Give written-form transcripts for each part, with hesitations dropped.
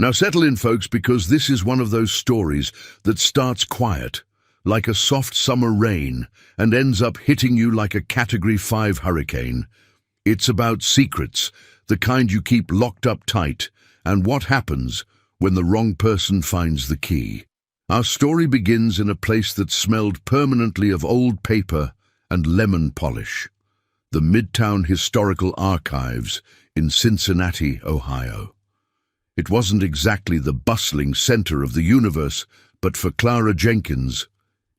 Now settle in, folks, because this is one of those stories that starts quiet, like a soft summer rain, and ends up hitting you like a Category 5 hurricane. It's about secrets, the kind you keep locked up tight, and what happens when the wrong person finds the key. Our story begins in a place that smelled permanently of old paper and lemon polish, the Midtown Historical Archives in Cincinnati, Ohio. It wasn't exactly the bustling center of the universe, but for Clara Jenkins,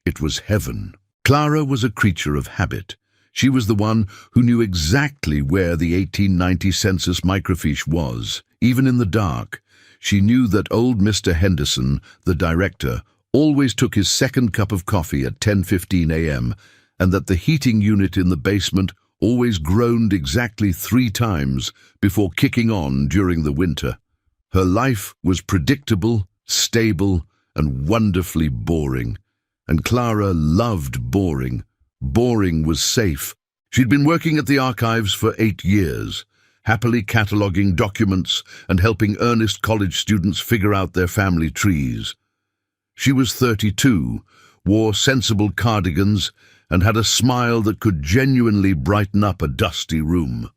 it was heaven. Clara was a creature of habit. She was the one who knew exactly where the 1890 census microfiche was, even in the dark. She knew that old Mr. Henderson, the director, always took his second cup of coffee at 10:15 a.m., and that the heating unit in the basement always groaned exactly 3 times before kicking on during the winter. Her life was predictable, stable, and wonderfully boring. And Clara loved boring. Boring was safe. She'd been working at the archives for 8 years, happily cataloguing documents and helping earnest college students figure out their family trees. She was 32, wore sensible cardigans, and had a smile that could genuinely brighten up a dusty room.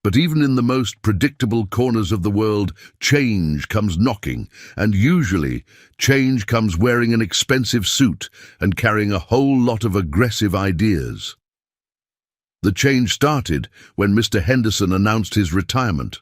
But even in the most predictable corners of the world, change comes knocking, and usually change comes wearing an expensive suit and carrying a whole lot of aggressive ideas. The change started when Mr. Henderson announced his retirement.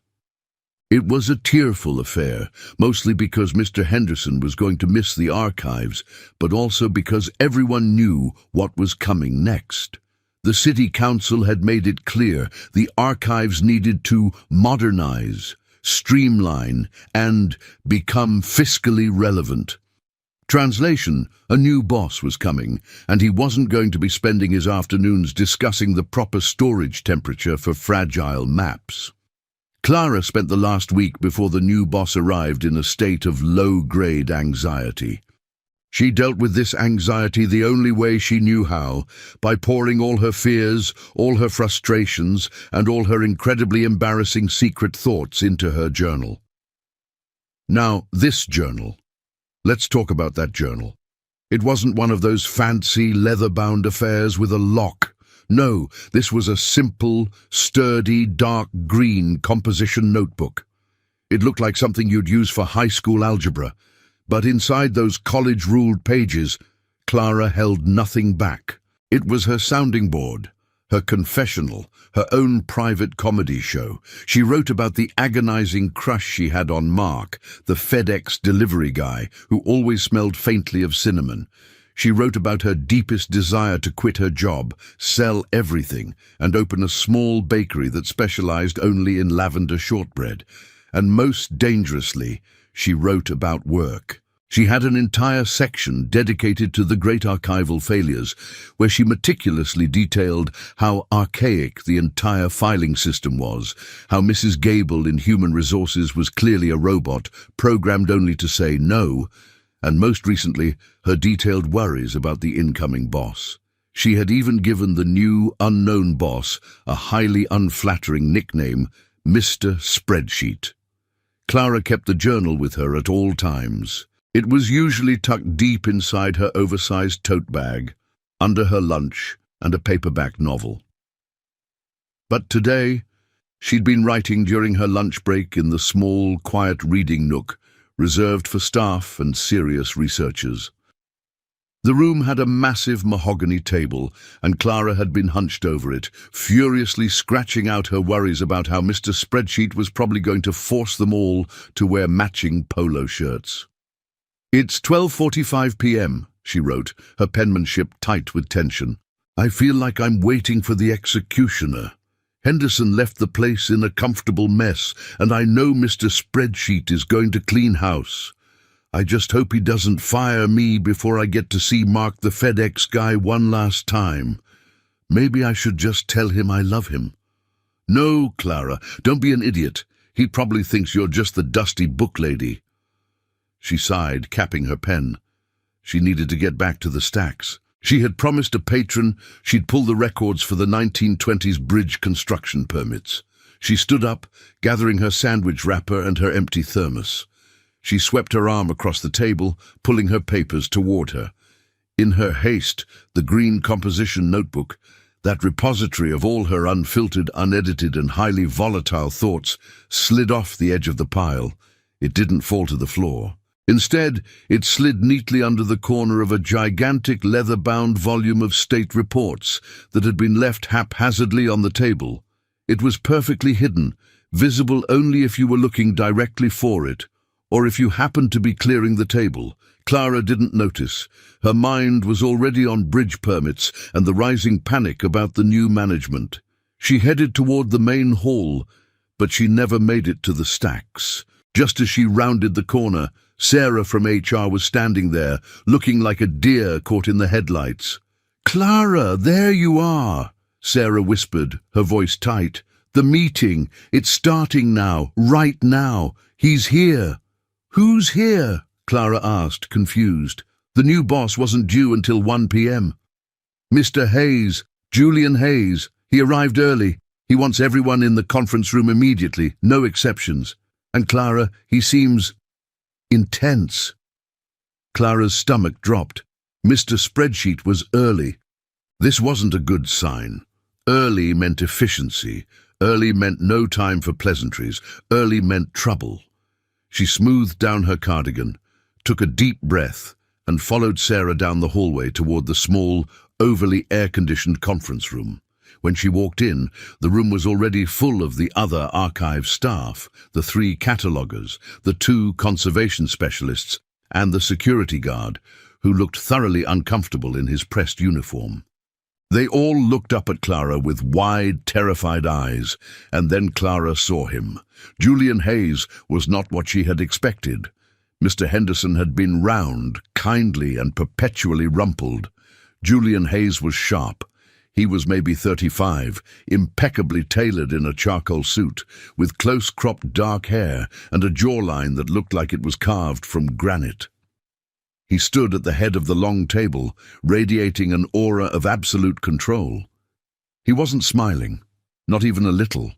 It was a tearful affair, mostly because Mr. Henderson was going to miss the archives, but also because everyone knew what was coming next. The city council had made it clear the archives needed to modernize, streamline, and become fiscally relevant. Translation: a new boss was coming, and he wasn't going to be spending his afternoons discussing the proper storage temperature for fragile maps. Clara spent the last week before the new boss arrived in a state of low-grade anxiety. She dealt with this anxiety the only way she knew how, by pouring all her fears, all her frustrations, and all her incredibly embarrassing secret thoughts into her journal. Now, this journal. Let's talk about that journal. It wasn't one of those fancy, leather-bound affairs with a lock. No, this was a simple, sturdy, dark green composition notebook. It looked like something you'd use for high school algebra, but inside those college-ruled pages, Clara held nothing back. It was her sounding board, her confessional, her own private comedy show. She wrote about the agonizing crush she had on Mark, the FedEx delivery guy who always smelled faintly of cinnamon. She wrote about her deepest desire to quit her job, sell everything, and open a small bakery that specialized only in lavender shortbread. And most dangerously, she wrote about work. She had an entire section dedicated to the great archival failures, where she meticulously detailed how archaic the entire filing system was, how Mrs. Gable in Human Resources was clearly a robot, programmed only to say no, and most recently, her detailed worries about the incoming boss. She had even given the new, unknown boss a highly unflattering nickname, Mr. Spreadsheet. Clara kept the journal with her at all times. It was usually tucked deep inside her oversized tote bag, under her lunch and a paperback novel. But today, she'd been writing during her lunch break in the small, quiet reading nook reserved for staff and serious researchers. The room had a massive mahogany table, and Clara had been hunched over it, furiously scratching out her worries about how Mr. Spreadsheet was probably going to force them all to wear matching polo shirts. "It's 12:45 p.m., she wrote, her penmanship tight with tension. "I feel like I'm waiting for the executioner. Henderson left the place in a comfortable mess, and I know Mr. Spreadsheet is going to clean house. I just hope he doesn't fire me before I get to see Mark the FedEx guy one last time. Maybe I should just tell him I love him." "No, Clara, don't be an idiot. He probably thinks you're just the dusty book lady." She sighed, capping her pen. She needed to get back to the stacks. She had promised a patron she'd pull the records for the 1920s bridge construction permits. She stood up, gathering her sandwich wrapper and her empty thermos. She swept her arm across the table, pulling her papers toward her. In her haste, the green composition notebook, that repository of all her unfiltered, unedited and highly volatile thoughts, slid off the edge of the pile. It didn't fall to the floor. Instead, it slid neatly under the corner of a gigantic leather-bound volume of state reports that had been left haphazardly on the table. It was perfectly hidden, visible only if you were looking directly for it, or if you happened to be clearing the table. Clara didn't notice. Her mind was already on bridge permits and the rising panic about the new management. She headed toward the main hall, but she never made it to the stacks. Just as she rounded the corner, Sarah from HR was standing there, looking like a deer caught in the headlights. "Clara, there you are," Sarah whispered, her voice tight. "The meeting, it's starting now, right now. He's here." "Who's here?" Clara asked, confused. The new boss wasn't due until 1 p.m. "Mr. Hayes, Julian Hayes. He arrived early. He wants everyone in the conference room immediately, no exceptions. And Clara, he seems intense." Clara's stomach dropped. Mr. Spreadsheet was early. This wasn't a good sign. Early meant efficiency. Early meant no time for pleasantries. Early meant trouble. She smoothed down her cardigan, took a deep breath, and followed Sarah down the hallway toward the small, overly air-conditioned conference room. When she walked in, the room was already full of the other archive staff, the 3 catalogers, the 2 conservation specialists, and the security guard, who looked thoroughly uncomfortable in his pressed uniform. They all looked up at Clara with wide, terrified eyes, and then Clara saw him. Julian Hayes was not what she had expected. Mr. Henderson had been round, kindly, and perpetually rumpled. Julian Hayes was sharp. He was maybe 35, impeccably tailored in a charcoal suit, with close-cropped dark hair and a jawline that looked like it was carved from granite. He stood at the head of the long table, radiating an aura of absolute control. He wasn't smiling, not even a little.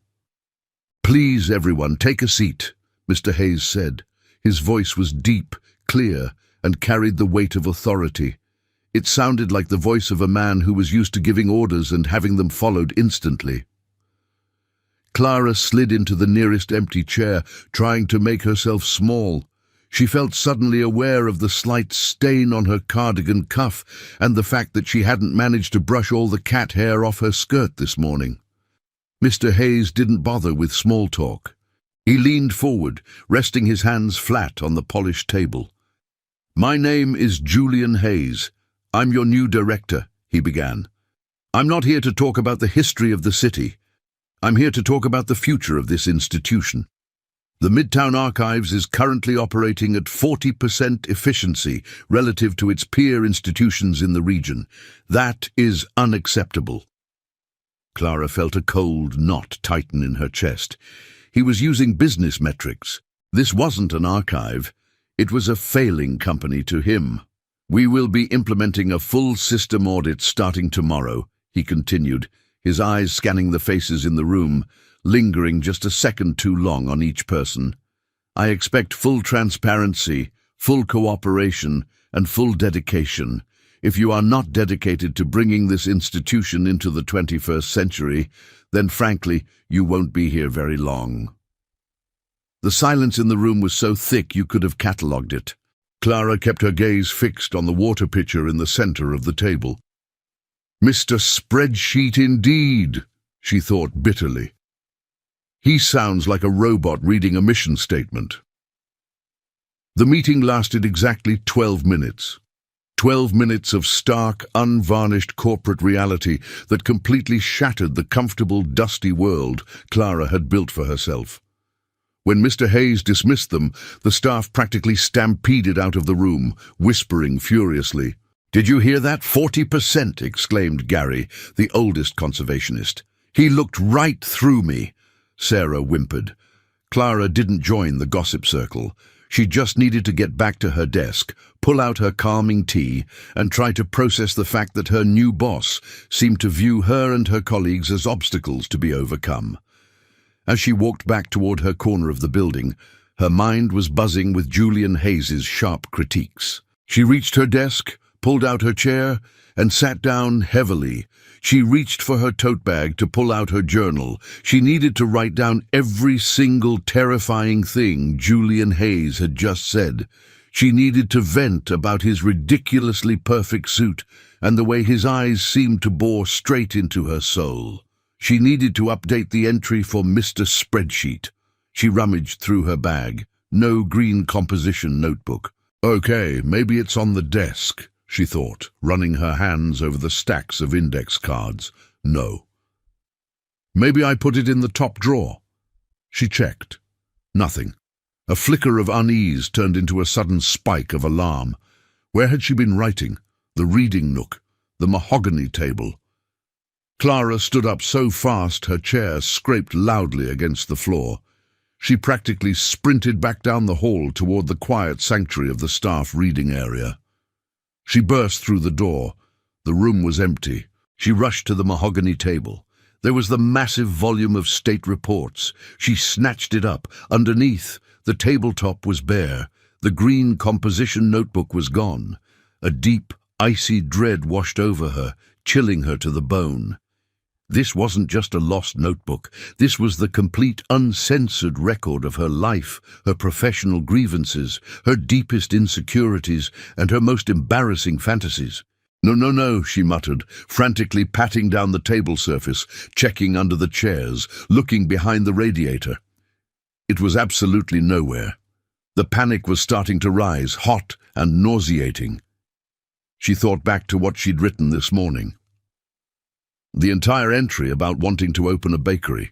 "Please, everyone, take a seat," Mr. Hayes said. His voice was deep, clear, and carried the weight of authority. It sounded like the voice of a man who was used to giving orders and having them followed instantly. Clara slid into the nearest empty chair, trying to make herself small. She felt suddenly aware of the slight stain on her cardigan cuff and the fact that she hadn't managed to brush all the cat hair off her skirt this morning. Mr. Hayes didn't bother with small talk. He leaned forward, resting his hands flat on the polished table. "My name is Julian Hayes. I'm your new director," he began. "I'm not here to talk about the history of the city. I'm here to talk about the future of this institution. The Midtown Archives is currently operating at 40% efficiency relative to its peer institutions in the region. That is unacceptable." Clara felt a cold knot tighten in her chest. He was using business metrics. This wasn't an archive. It was a failing company to him. "We will be implementing a full system audit starting tomorrow," he continued, his eyes scanning the faces in the room, lingering just a second too long on each person. "I expect full transparency, full cooperation, and full dedication. If you are not dedicated to bringing this institution into the 21st century, then frankly, you won't be here very long." The silence in the room was so thick you could have catalogued it. Clara kept her gaze fixed on the water pitcher in the center of the table. "Mr. Spreadsheet indeed," she thought bitterly. "He sounds like a robot reading a mission statement." The meeting lasted exactly 12 minutes. 12 minutes of stark, unvarnished corporate reality that completely shattered the comfortable, dusty world Clara had built for herself. When Mr. Hayes dismissed them, the staff practically stampeded out of the room, whispering furiously. "Did you hear that? 40%, exclaimed Gary, the oldest conservationist. "He looked right through me," Sarah whimpered. Clara didn't join the gossip circle. She just needed to get back to her desk, pull out her calming tea, and try to process the fact that her new boss seemed to view her and her colleagues as obstacles to be overcome. As she walked back toward her corner of the building, Her mind was buzzing with Julian Hayes's sharp critiques. She reached her desk, pulled out her chair, and sat down heavily. She reached for her tote bag to pull out her journal. She needed to write down every single terrifying thing Julian Hayes had just said. She needed to vent about his ridiculously perfect suit and the way his eyes seemed to bore straight into her soul. She needed to update the entry for Mr. Spreadsheet. She rummaged through her bag. No green composition notebook. Okay, maybe it's on the desk, she thought, running her hands over the stacks of index cards. No. Maybe I put it in the top drawer. She checked. Nothing. A flicker of unease turned into a sudden spike of alarm. Where had she been writing? The reading nook, the mahogany table. Clara stood up so fast her chair scraped loudly against the floor. She practically sprinted back down the hall toward the quiet sanctuary of the staff reading area. She burst through the door. The room was empty. She rushed to the mahogany table. There was the massive volume of state reports. She snatched it up. Underneath, the tabletop was bare. The green composition notebook was gone. A deep, icy dread washed over her, chilling her to the bone. This wasn't just a lost notebook. This was the complete, uncensored record of her life, her professional grievances, her deepest insecurities, and her most embarrassing fantasies. No, she muttered, frantically patting down the table surface, checking under the chairs, looking behind the radiator. It was absolutely nowhere. The panic was starting to rise, hot and nauseating. She thought back to what she'd written this morning. The entire entry about wanting to open a bakery.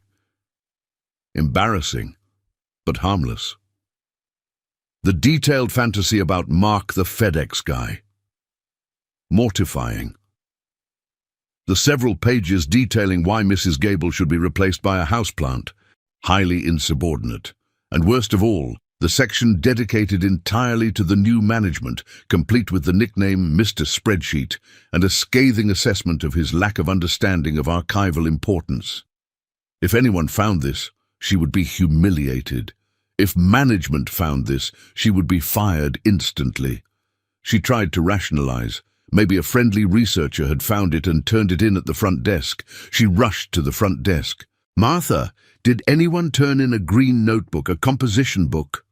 Embarrassing, but harmless. The detailed fantasy about Mark the FedEx guy. Mortifying. The several pages detailing why Mrs. Gable should be replaced by a houseplant. Highly insubordinate. And worst of all, the section dedicated entirely to the new management, complete with the nickname Mr. Spreadsheet, and a scathing assessment of his lack of understanding of archival importance. If anyone found this, she would be humiliated. If management found this, she would be fired instantly. She tried to rationalize. Maybe a friendly researcher had found it and turned it in at the front desk. She rushed to the front desk. "Martha, did anyone turn in a green notebook, a composition book?"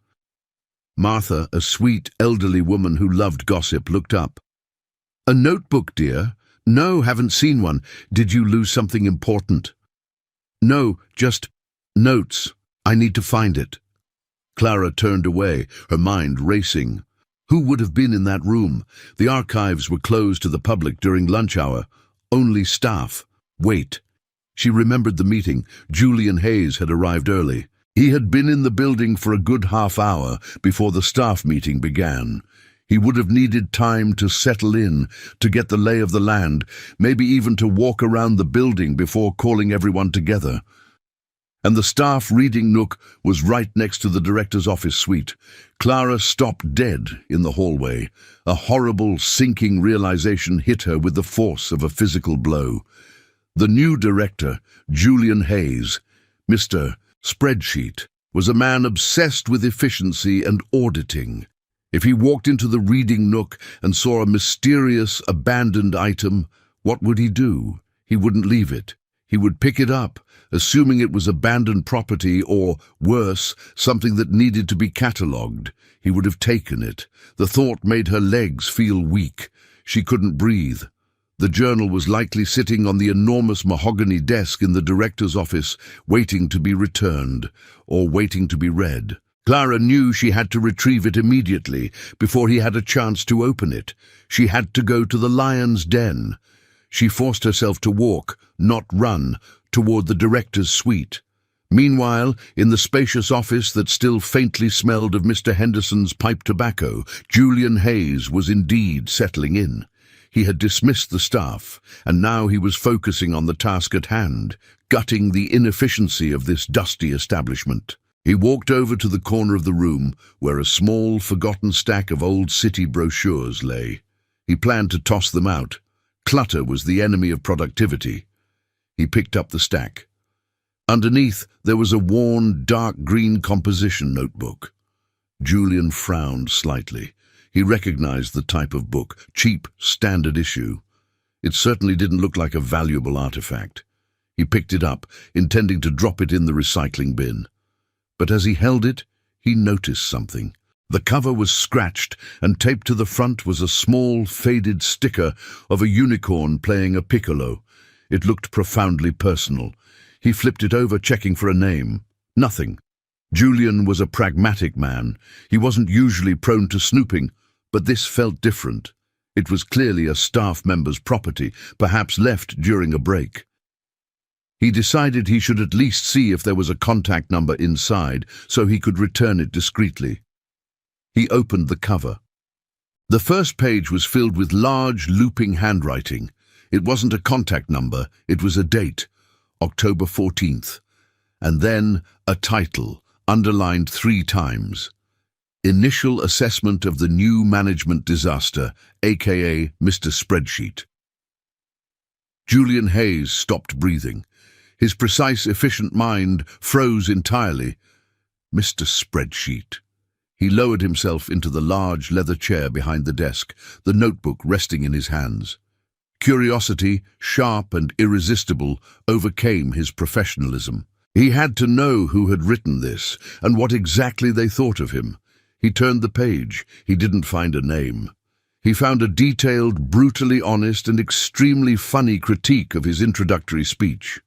Martha, a sweet, elderly woman who loved gossip, looked up. "A notebook, dear? No, haven't seen one. Did you lose something important?" "No, just notes. I need to find it." Clara turned away, her mind racing. Who would have been in that room? The archives were closed to the public during lunch hour. Only staff. Wait. She remembered the meeting. Julian Hayes had arrived early. He had been in the building for a good half hour before the staff meeting began. He would have needed time to settle in, to get the lay of the land, maybe even to walk around the building before calling everyone together. And the staff reading nook was right next to the director's office suite. Clara stopped dead in the hallway. A horrible, sinking realization hit her with the force of a physical blow. The new director, Julian Hayes, Mr. Spreadsheet, was a man obsessed with efficiency and auditing. If he walked into the reading nook and saw a mysterious, abandoned item, what would he do? He wouldn't leave it. He would pick it up, assuming it was abandoned property or, worse, something that needed to be catalogued. He would have taken it. The thought made her legs feel weak. She couldn't breathe. The journal was likely sitting on the enormous mahogany desk in the director's office, waiting to be returned, or waiting to be read. Clara knew she had to retrieve it immediately, before he had a chance to open it. She had to go to the lion's den. She forced herself to walk, not run, toward the director's suite. Meanwhile, in the spacious office that still faintly smelled of Mr. Henderson's pipe tobacco, Julian Hayes was indeed settling in. He had dismissed the staff, and now he was focusing on the task at hand, gutting the inefficiency of this dusty establishment. He walked over to the corner of the room, where a small, forgotten stack of old city brochures lay. He planned to toss them out. Clutter was the enemy of productivity. He picked up the stack. Underneath, there was a worn, dark green composition notebook. Julian frowned slightly. He recognized the type of book, cheap, standard issue. It certainly didn't look like a valuable artifact. He picked it up, intending to drop it in the recycling bin. But as he held it, he noticed something. The cover was scratched, and taped to the front was a small, faded sticker of a unicorn playing a piccolo. It looked profoundly personal. He flipped it over, checking for a name. Nothing. Julian was a pragmatic man. He wasn't usually prone to snooping, but this felt different. It was clearly a staff member's property, perhaps left during a break. He decided he should at least see if there was a contact number inside, so he could return it discreetly. He opened the cover. The first page was filled with large, looping handwriting. It wasn't a contact number, it was a date, October 14th. And then a title, underlined 3 times. Initial Assessment of the New Management Disaster, aka Mr. Spreadsheet. Julian Hayes stopped breathing. His precise, efficient mind froze entirely. Mr. Spreadsheet. He lowered himself into the large leather chair behind the desk, the notebook resting in his hands. Curiosity, sharp and irresistible, overcame his professionalism. He had to know who had written this, and what exactly they thought of him. He turned the page. He didn't find a name. He found a detailed, brutally honest and extremely funny critique of his introductory speech.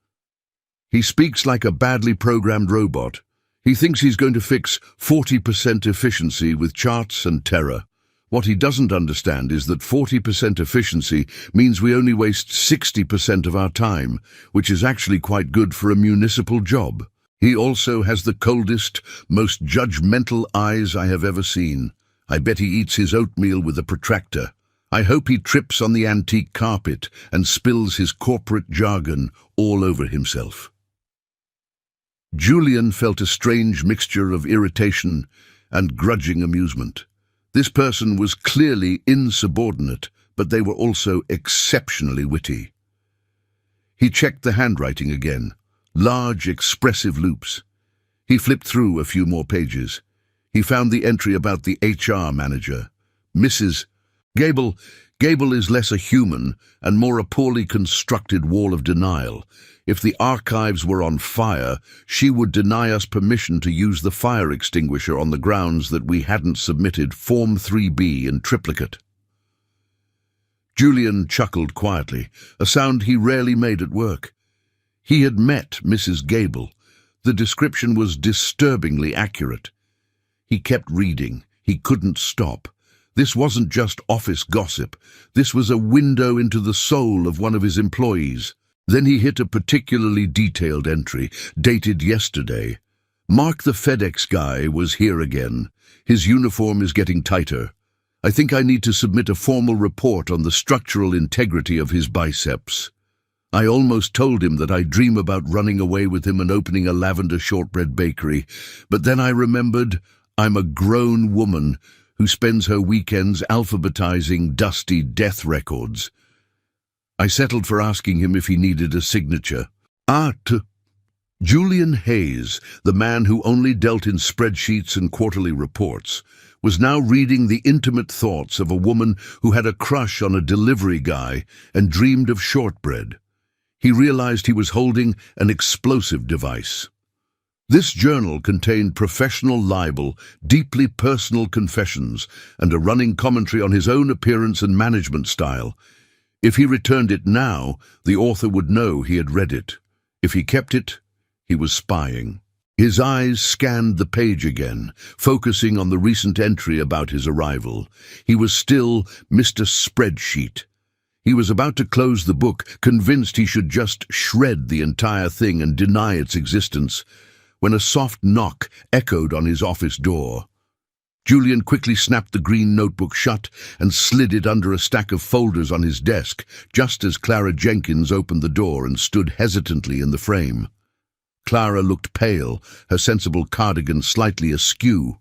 He speaks like a badly programmed robot. He thinks he's going to fix 40% efficiency with charts and terror. What he doesn't understand is that 40% efficiency means we only waste 60% of our time, which is actually quite good for a municipal job. He also has the coldest, most judgmental eyes I have ever seen. I bet he eats his oatmeal with a protractor. I hope he trips on the antique carpet and spills his corporate jargon all over himself. Julian felt a strange mixture of irritation and grudging amusement. This person was clearly insubordinate, but they were also exceptionally witty. He checked the handwriting again. Large, expressive loops. He flipped through a few more pages. He found the entry about the HR manager. Mrs. Gable is less a human and more a poorly constructed wall of denial. If the archives were on fire, she would deny us permission to use the fire extinguisher on the grounds that we hadn't submitted Form 3B in triplicate. Julian chuckled quietly, a sound he rarely made at work. He had met Mrs. Gable. The description was disturbingly accurate. He kept reading. He couldn't stop. This wasn't just office gossip. This was a window into the soul of one of his employees. Then he hit a particularly detailed entry, dated yesterday. Mark the FedEx guy was here again. His uniform is getting tighter. I think I need to submit a formal report on the structural integrity of his biceps. I almost told him that I dream about running away with him and opening a lavender shortbread bakery, but then I remembered I'm a grown woman who spends her weekends alphabetizing dusty death records. I settled for asking him if he needed a signature. Julian Hayes, the man who only dealt in spreadsheets and quarterly reports, was now reading the intimate thoughts of a woman who had a crush on a delivery guy and dreamed of shortbread. He realized he was holding an explosive device. This journal contained professional libel, deeply personal confessions, and a running commentary on his own appearance and management style. If he returned it now, the author would know he had read it. If he kept it, he was spying. His eyes scanned the page again, focusing on the recent entry about his arrival. He was still Mr. Spreadsheet. He was about to close the book, convinced he should just shred the entire thing and deny its existence, when a soft knock echoed on his office door. Julian quickly snapped the green notebook shut and slid it under a stack of folders on his desk, just as Clara Jenkins opened the door and stood hesitantly in the frame. Clara looked pale, her sensible cardigan slightly askew.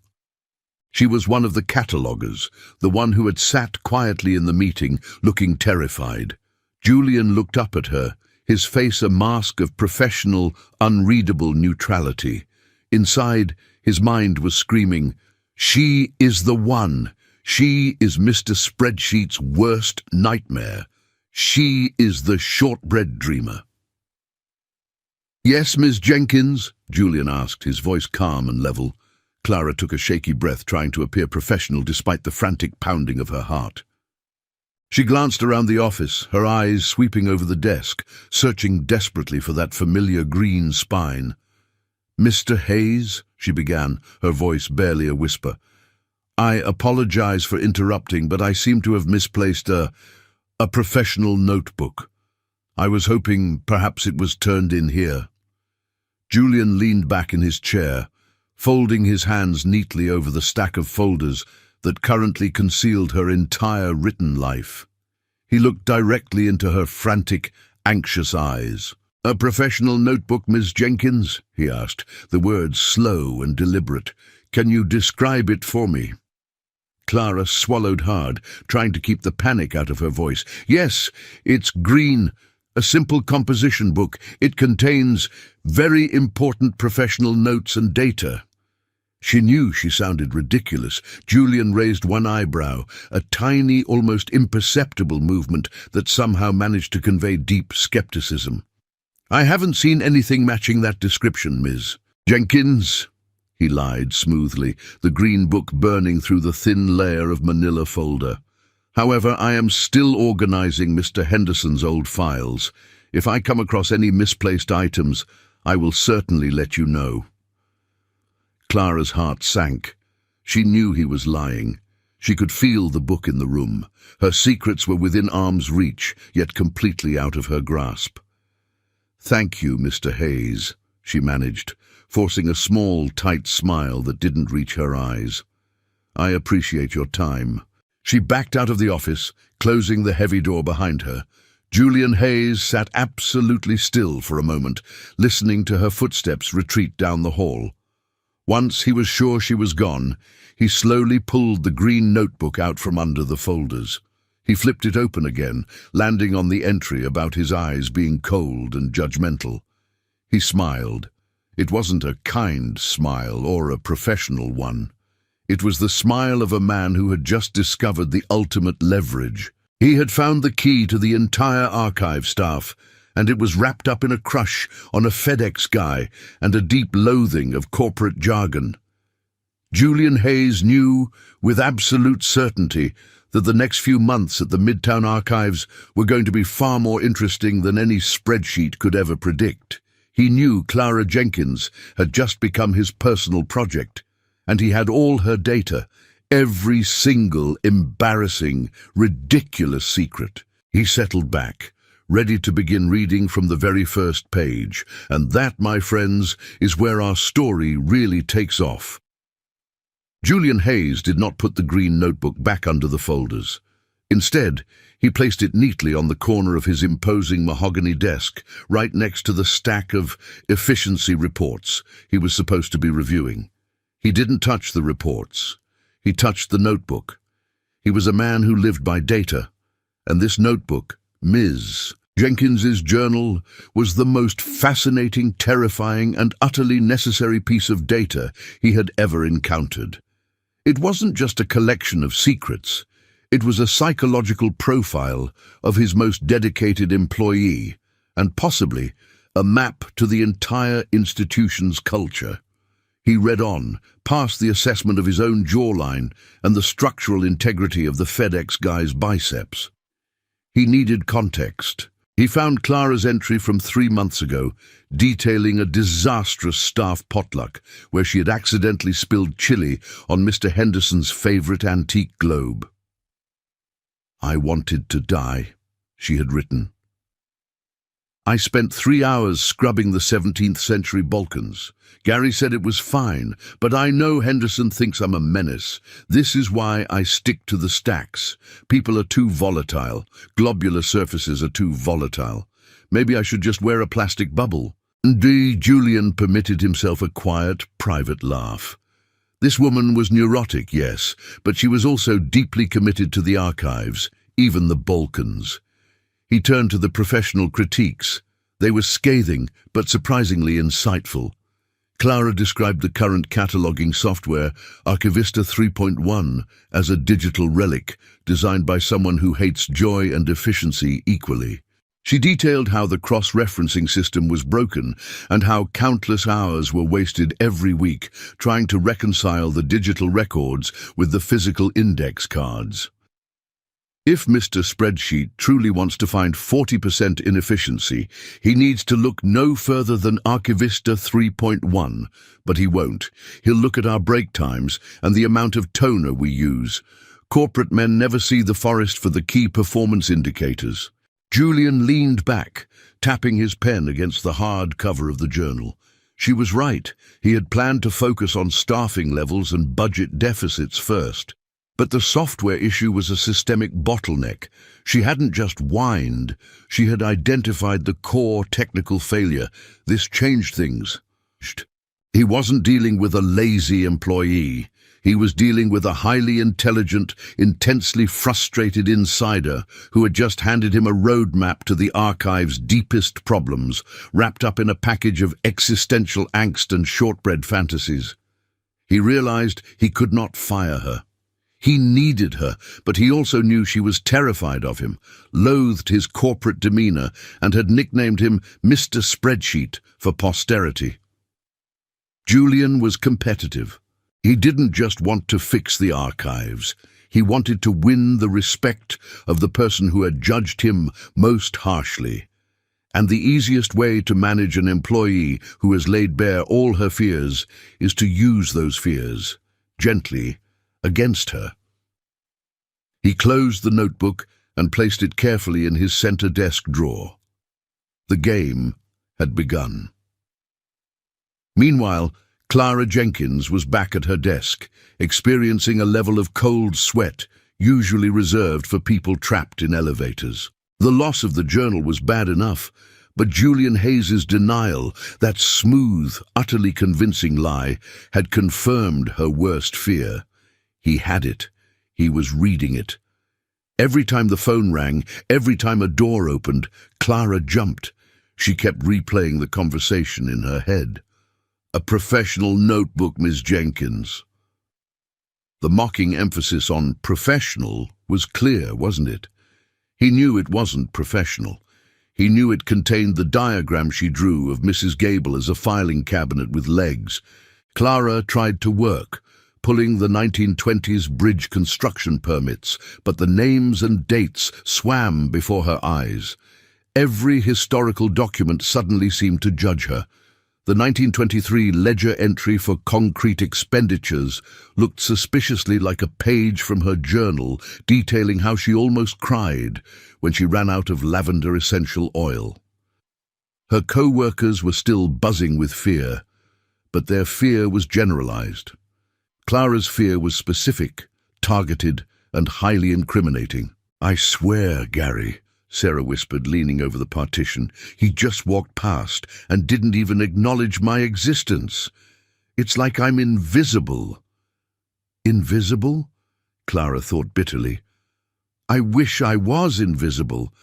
She was one of the cataloguers, the one who had sat quietly in the meeting, looking terrified. Julian looked up at her, his face a mask of professional, unreadable neutrality. Inside, his mind was screaming, She is the one. She is Mr. Spreadsheet's worst nightmare. She is the shortbread dreamer. "Yes, Miss Jenkins?" Julian asked, his voice calm and level. Clara took a shaky breath, trying to appear professional despite the frantic pounding of her heart. She glanced around the office, her eyes sweeping over the desk, searching desperately for that familiar green spine. "Mr. Hayes," she began, her voice barely a whisper. "I apologize for interrupting, but I seem to have misplaced a professional notebook. I was hoping perhaps it was turned in here." Julian leaned back in his chair, folding his hands neatly over the stack of folders that currently concealed her entire written life. He looked directly into her frantic, anxious eyes. "A professional notebook, Miss Jenkins?" he asked, the words slow and deliberate. "Can you describe it for me?" Clara swallowed hard, trying to keep the panic out of her voice. "Yes, it's green. A simple composition book. It contains very important professional notes and data." She knew she sounded ridiculous. Julian raised one eyebrow, a tiny, almost imperceptible movement that somehow managed to convey deep skepticism. "I haven't seen anything matching that description, Ms. Jenkins," he lied smoothly, the green book burning through the thin layer of manila folder. "However, I am still organizing Mr. Henderson's old files. If I come across any misplaced items, I will certainly let you know." Clara's heart sank. She knew he was lying. She could feel the book in the room. Her secrets were within arm's reach, yet completely out of her grasp. "Thank you, Mr. Hayes," she managed, forcing a small, tight smile that didn't reach her eyes. "I appreciate your time." She backed out of the office, closing the heavy door behind her. Julian Hayes sat absolutely still for a moment, listening to her footsteps retreat down the hall. Once he was sure she was gone, he slowly pulled the green notebook out from under the folders. He flipped it open again, landing on the entry about his eyes being cold and judgmental. He smiled. It wasn't a kind smile or a professional one. It was the smile of a man who had just discovered the ultimate leverage. He had found the key to the entire archive staff, and it was wrapped up in a crush on a FedEx guy and a deep loathing of corporate jargon. Julian Hayes knew with absolute certainty that the next few months at the Midtown Archives were going to be far more interesting than any spreadsheet could ever predict. He knew Clara Jenkins had just become his personal project, and he had all her data, every single embarrassing, ridiculous secret. He settled back, ready to begin reading from the very first page, and that, my friends, is where our story really takes off. Julian Hayes did not put the green notebook back under the folders. Instead, he placed it neatly on the corner of his imposing mahogany desk, right next to the stack of efficiency reports he was supposed to be reviewing. He didn't touch the reports. He touched the notebook. He was a man who lived by data, and this notebook, Ms. Jenkins's journal, was the most fascinating, terrifying, and utterly necessary piece of data he had ever encountered. It wasn't just a collection of secrets. It was a psychological profile of his most dedicated employee, and possibly a map to the entire institution's culture. He read on, past the assessment of his own jawline and the structural integrity of the FedEx guy's biceps. He needed context. He found Clara's entry from 3 months ago, detailing a disastrous staff potluck where she had accidentally spilled chili on Mr. Henderson's favorite antique globe. "I wanted to die," she had written. "I spent 3 hours scrubbing the 17th century Balkans. Gary said it was fine, but I know Henderson thinks I'm a menace. This is why I stick to the stacks. People are too volatile. Globular surfaces are too volatile. Maybe I should just wear a plastic bubble." Julian permitted himself a quiet, private laugh. This woman was neurotic, yes, but she was also deeply committed to the archives, even the Balkans. He turned to the professional critiques. They were scathing, but surprisingly insightful. Clara described the current cataloging software, Archivista 3.1, as a digital relic designed by someone who hates joy and efficiency equally. She detailed how the cross-referencing system was broken and how countless hours were wasted every week trying to reconcile the digital records with the physical index cards. If Mr. Spreadsheet truly wants to find 40% inefficiency, he needs to look no further than Archivista 3.1, but he won't. He'll look at our break times and the amount of toner we use. Corporate men never see the forest for the key performance indicators. Julian leaned back, tapping his pen against the hard cover of the journal. She was right. He had planned to focus on staffing levels and budget deficits first. But the software issue was a systemic bottleneck. She hadn't just whined, she had identified the core technical failure. This changed things. He wasn't dealing with a lazy employee. He was dealing with a highly intelligent, intensely frustrated insider who had just handed him a roadmap to the archive's deepest problems, wrapped up in a package of existential angst and shortbread fantasies. He realized he could not fire her. He needed her, but he also knew she was terrified of him, loathed his corporate demeanor, and had nicknamed him Mr. Spreadsheet for posterity. Julian was competitive. He didn't just want to fix the archives. He wanted to win the respect of the person who had judged him most harshly. And the easiest way to manage an employee who has laid bare all her fears is to use those fears, gently, against her. He closed the notebook and placed it carefully in his center desk drawer. The game had begun. Meanwhile, Clara Jenkins was back at her desk, experiencing a level of cold sweat usually reserved for people trapped in elevators. The loss of the journal was bad enough, but Julian Hayes's denial, that smooth, utterly convincing lie, had confirmed her worst fear. He had it. He was reading it. Every time the phone rang, every time a door opened, Clara jumped. She kept replaying the conversation in her head. "A professional notebook, Miss Jenkins." The mocking emphasis on professional was clear, wasn't it? He knew it wasn't professional. He knew it contained the diagram she drew of Mrs. Gable as a filing cabinet with legs. Clara tried to work, pulling the 1920s bridge construction permits, but the names and dates swam before her eyes. Every historical document suddenly seemed to judge her. The 1923 ledger entry for concrete expenditures looked suspiciously like a page from her journal detailing how she almost cried when she ran out of lavender essential oil. Her co-workers were still buzzing with fear, but their fear was generalized. Clara's fear was specific, targeted, and highly incriminating. "I swear, Gary," Sarah whispered, leaning over the partition, "he just walked past and didn't even acknowledge my existence. It's like I'm invisible." Invisible? Clara thought bitterly. I wish I was invisible.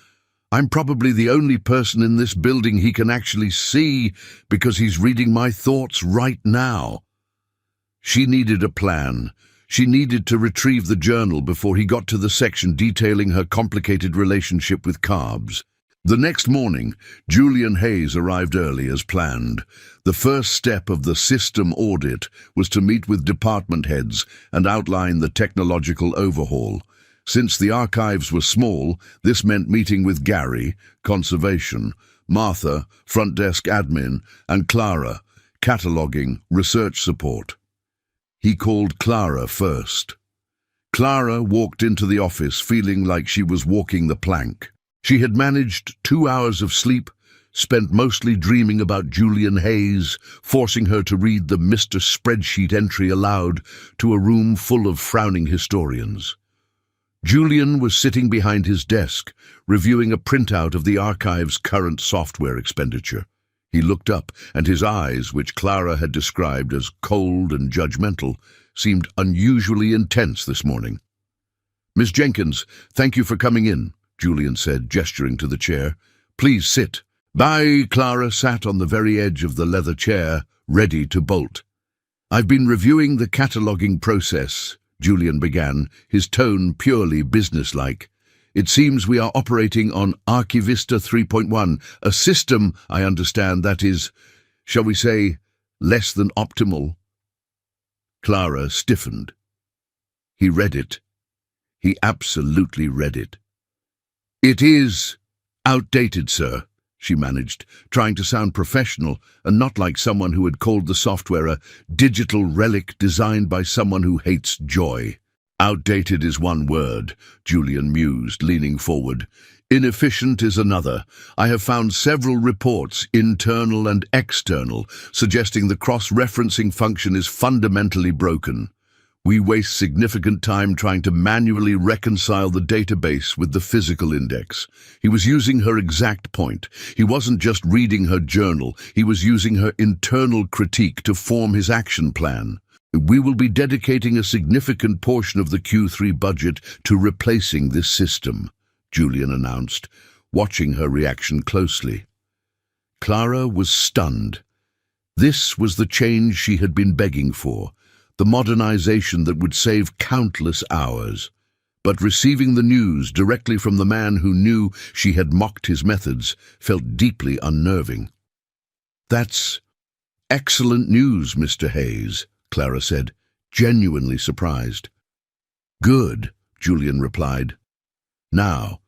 I'm probably the only person in this building he can actually see because he's reading my thoughts right now. She needed a plan. She needed to retrieve the journal before he got to the section detailing her complicated relationship with carbs. The next morning, Julian Hayes arrived early as planned. The first step of the system audit was to meet with department heads and outline the technological overhaul. Since the archives were small, this meant meeting with Gary, conservation, Martha, front desk admin, and Clara, cataloging, research support. He called Clara first. Clara walked into the office feeling like she was walking the plank. She had managed 2 hours of sleep, spent mostly dreaming about Julian Hayes, forcing her to read the Mr. Spreadsheet entry aloud to a room full of frowning historians. Julian was sitting behind his desk, reviewing a printout of the archive's current software expenditure. He looked up, and his eyes, which Clara had described as cold and judgmental, seemed unusually intense this morning. "Miss Jenkins, thank you for coming in," Julian said, gesturing to the chair. "Please sit." Clara sat on the very edge of the leather chair, ready to bolt. "I've been reviewing the cataloging process," Julian began, his tone purely businesslike. "It seems we are operating on Archivista 3.1, a system, I understand, that is, shall we say, less than optimal." Clara stiffened. He read it. He absolutely read it. "It is outdated, sir," she managed, trying to sound professional and not like someone who had called the software a digital relic designed by someone who hates joy. "Outdated is one word," Julian mused, leaning forward. "Inefficient is another. I have found several reports, internal and external, suggesting the cross-referencing function is fundamentally broken. We waste significant time trying to manually reconcile the database with the physical index." He was using her exact point. He wasn't just reading her journal, he was using her internal critique to form his action plan. "We will be dedicating a significant portion of the Q3 budget to replacing this system," Julian announced, watching her reaction closely. Clara was stunned. This was the change she had been begging for, the modernization that would save countless hours. But receiving the news directly from the man who knew she had mocked his methods felt deeply unnerving. "That's excellent news, Mr. Hayes," Clara said, genuinely surprised. "Good," Julian replied. "Now,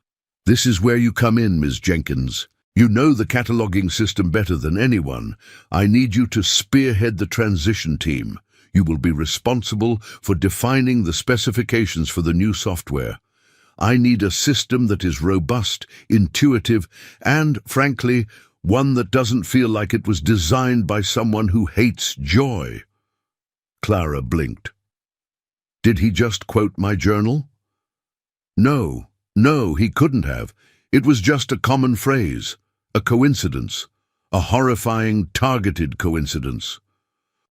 this is where you come in, Ms. Jenkins. You know the cataloging system better than anyone. I need you to spearhead the transition team. You will be responsible for defining the specifications for the new software. I need a system that is robust, intuitive, and, frankly, one that doesn't feel like it was designed by someone who hates joy." Clara blinked. "Did he just quote my journal?" No, he couldn't have. It was just a common phrase, a coincidence, a horrifying, targeted coincidence.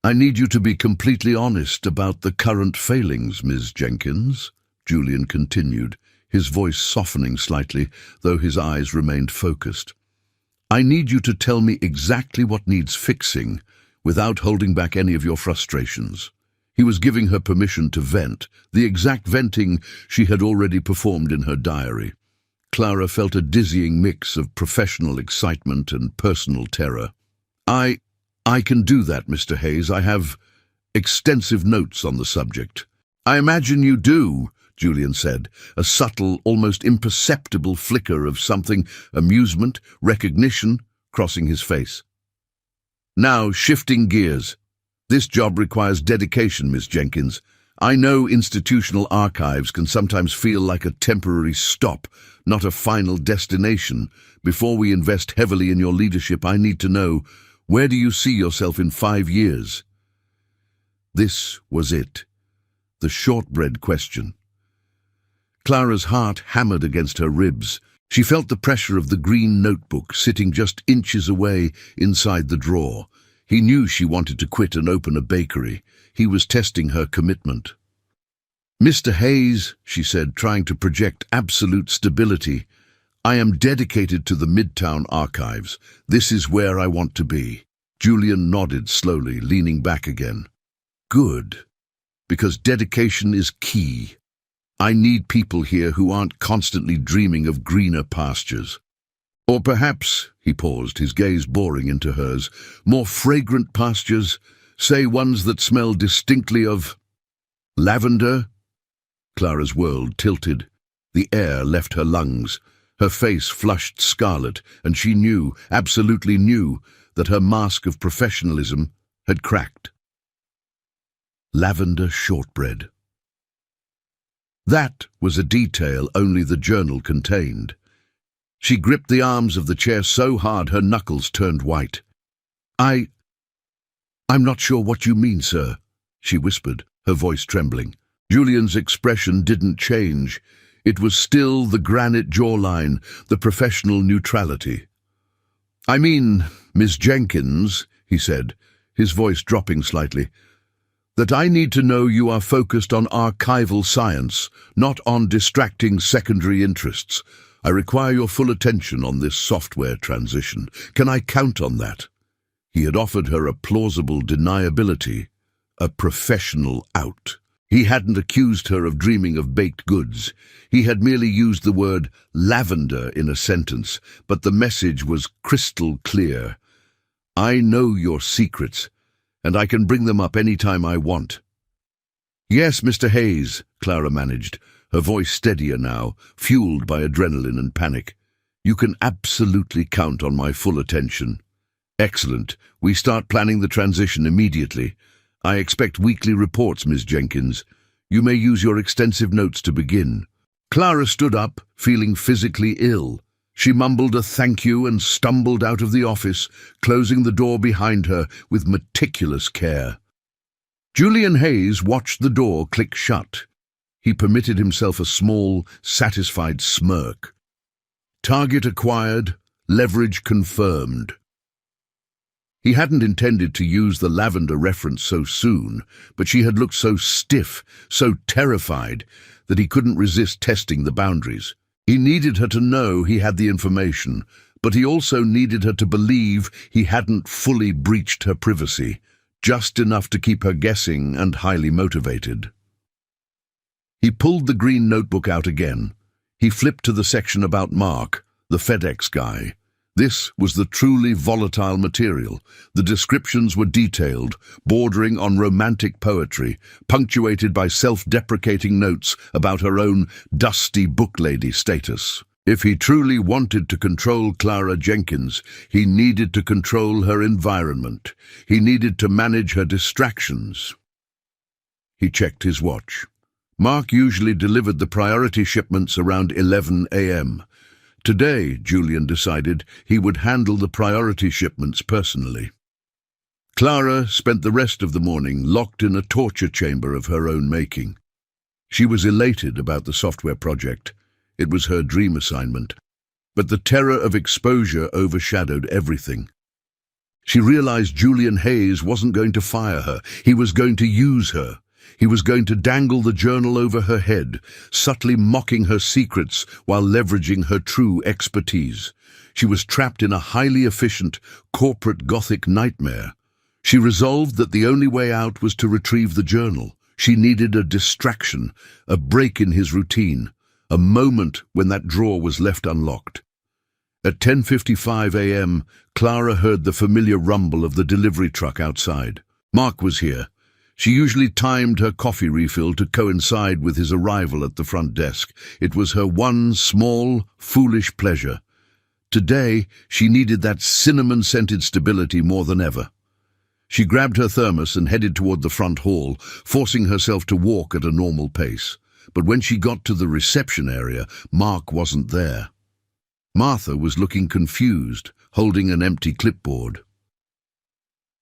"I need you to be completely honest about the current failings, Ms. Jenkins," Julian continued, his voice softening slightly, though his eyes remained focused. "I need you to tell me exactly what needs fixing, without holding back any of your frustrations." He was giving her permission to vent, the exact venting she had already performed in her diary. Clara felt a dizzying mix of professional excitement and personal terror. I can do that, Mr. Hayes. I have extensive notes on the subject." "I imagine you do," Julian said, a subtle, almost imperceptible flicker of something, amusement, recognition, crossing his face. "Now, shifting gears. This job requires dedication, Miss Jenkins. I know institutional archives can sometimes feel like a temporary stop, not a final destination. Before we invest heavily in your leadership, I need to know, where do you see yourself in 5 years? This was it, the shortbread question. Clara's heart hammered against her ribs. She felt the pressure of the green notebook sitting just inches away inside the drawer. He knew she wanted to quit and open a bakery. He was testing her commitment. "Mr. Hayes," she said, trying to project absolute stability, "I am dedicated to the Midtown archives. This is where I want to be." Julian nodded slowly, leaning back again. "Good, because dedication is key. I need people here who aren't constantly dreaming of greener pastures. Or perhaps," he paused, his gaze boring into hers, "more fragrant pastures, say ones that smell distinctly of lavender?" Clara's world tilted. The air left her lungs. Her face flushed scarlet, and she knew, absolutely knew, that her mask of professionalism had cracked. Lavender shortbread. That was a detail only the journal contained. She gripped the arms of the chair so hard her knuckles turned white. I'm not sure what you mean, sir," she whispered, her voice trembling. Julian's expression didn't change. It was still the granite jawline, the professional neutrality. "I mean, Miss Jenkins," he said, his voice dropping slightly, "that I need to know you are focused on archival science, not on distracting secondary interests. I require your full attention on this software transition. Can I count on that?" He had offered her a plausible deniability, a professional out. He hadn't accused her of dreaming of baked goods. He had merely used the word lavender in a sentence, but the message was crystal clear. I know your secrets, and I can bring them up any time I want. Yes, Mr. Hayes, Clara managed, her voice steadier now, fueled by adrenaline and panic. You can absolutely count on my full attention. Excellent. We start planning the transition immediately. I expect weekly reports, Ms. Jenkins. You may use your extensive notes to begin. Clara stood up, feeling physically ill. She mumbled a thank you and stumbled out of the office, closing the door behind her with meticulous care. Julian Hayes watched the door click shut. He permitted himself a small, satisfied smirk. Target acquired, leverage confirmed. He hadn't intended to use the lavender reference so soon, but she had looked so stiff, so terrified, that he couldn't resist testing the boundaries. He needed her to know he had the information, but he also needed her to believe he hadn't fully breached her privacy, just enough to keep her guessing and highly motivated. He pulled the green notebook out again. He flipped to the section about Mark, the FedEx guy. This was the truly volatile material. The descriptions were detailed, bordering on romantic poetry, punctuated by self-deprecating notes about her own dusty booklady status. If he truly wanted to control Clara Jenkins, he needed to control her environment. He needed to manage her distractions. He checked his watch. Mark usually delivered the priority shipments around 11 a.m. Today, Julian decided, he would handle the priority shipments personally. Clara spent the rest of the morning locked in a torture chamber of her own making. She was elated about the software project. It was her dream assignment. But the terror of exposure overshadowed everything. She realized Julian Hayes wasn't going to fire her. He was going to use her. He was going to dangle the journal over her head, subtly mocking her secrets while leveraging her true expertise. She was trapped in a highly efficient, corporate Gothic nightmare. She resolved that the only way out was to retrieve the journal. She needed a distraction, a break in his routine, a moment when that drawer was left unlocked. At 10:55 a.m., Clara heard the familiar rumble of the delivery truck outside. Mark was here. She usually timed her coffee refill to coincide with his arrival at the front desk. It was her one small, foolish pleasure. Today, she needed that cinnamon-scented stability more than ever. She grabbed her thermos and headed toward the front hall, forcing herself to walk at a normal pace. But when she got to the reception area, Mark wasn't there. Martha was looking confused, holding an empty clipboard.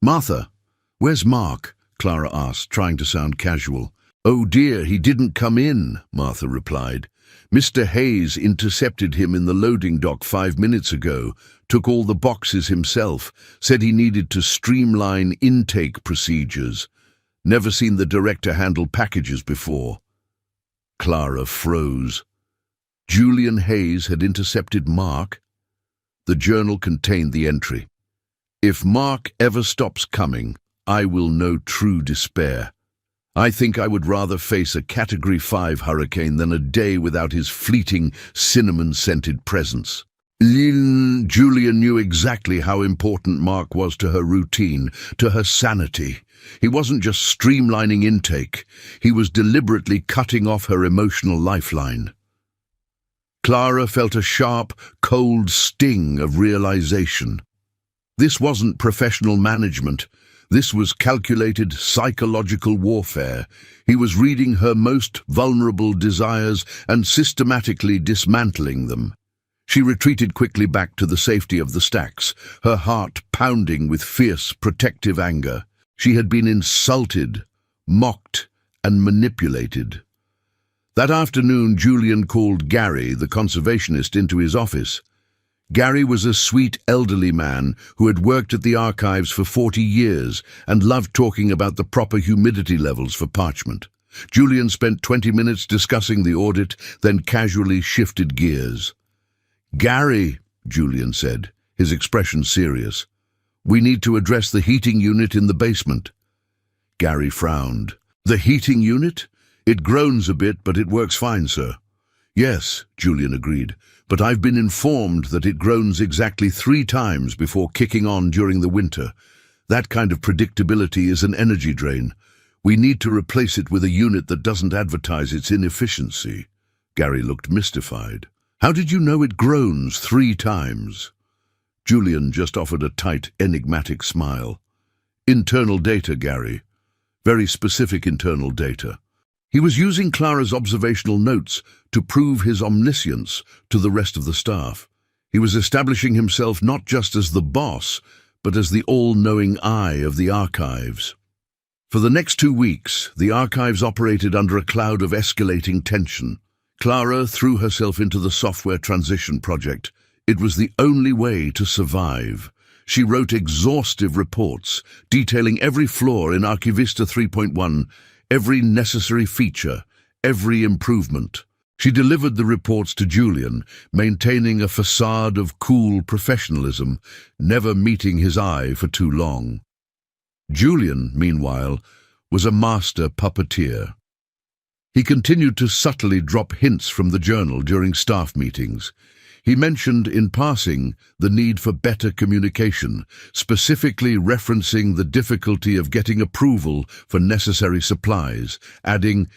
"Martha, where's Mark?" Clara asked, trying to sound casual. "Oh dear, he didn't come in," Martha replied. "Mr. Hayes intercepted him in the loading dock 5 minutes ago, took all the boxes himself, said he needed to streamline intake procedures. Never seen the director handle packages before." Clara froze. Julian Hayes had intercepted Mark? The journal contained the entry. "If Mark ever stops coming, I will know true despair. I think I would rather face a Category 5 hurricane than a day without his fleeting, cinnamon-scented presence." Julia knew exactly how important Mark was to her routine, to her sanity. He wasn't just streamlining intake. He was deliberately cutting off her emotional lifeline. Clara felt a sharp, cold sting of realization. This wasn't professional management. This was calculated psychological warfare. He was reading her most vulnerable desires and systematically dismantling them. She retreated quickly back to the safety of the stacks, her heart pounding with fierce, protective anger. She had been insulted, mocked, and manipulated. That afternoon, Julian called Gary, the conservationist, into his office. Gary was a sweet elderly man who had worked at the archives for 40 years and loved talking about the proper humidity levels for parchment. Julian spent 20 minutes discussing the audit, then casually shifted gears. "Gary," Julian said, his expression serious, We need to address the heating unit in the basement. Gary frowned. The heating unit? It groans a bit, but it works fine, sir. Yes, Julian agreed, but I've been informed that it groans exactly 3 times before kicking on during the winter. That kind of predictability is an energy drain. We need to replace it with a unit that doesn't advertise its inefficiency. Gary looked mystified. How did you know it groans 3 times? Julian just offered a tight, enigmatic smile. Internal data, Gary. Very specific internal data. He was using Clara's observational notes to prove his omniscience to the rest of the staff. He was establishing himself not just as the boss, but as the all-knowing eye of the archives. For the next 2 weeks, the archives operated under a cloud of escalating tension. Clara threw herself into the software transition project. It was the only way to survive. She wrote exhaustive reports, detailing every flaw in Archivista 3.1, every necessary feature, every improvement. She delivered the reports to Julian, maintaining a facade of cool professionalism, never meeting his eye for too long. Julian, meanwhile, was a master puppeteer. He continued to subtly drop hints from the journal during staff meetings. He mentioned in passing the need for better communication, specifically referencing the difficulty of getting approval for necessary supplies, adding,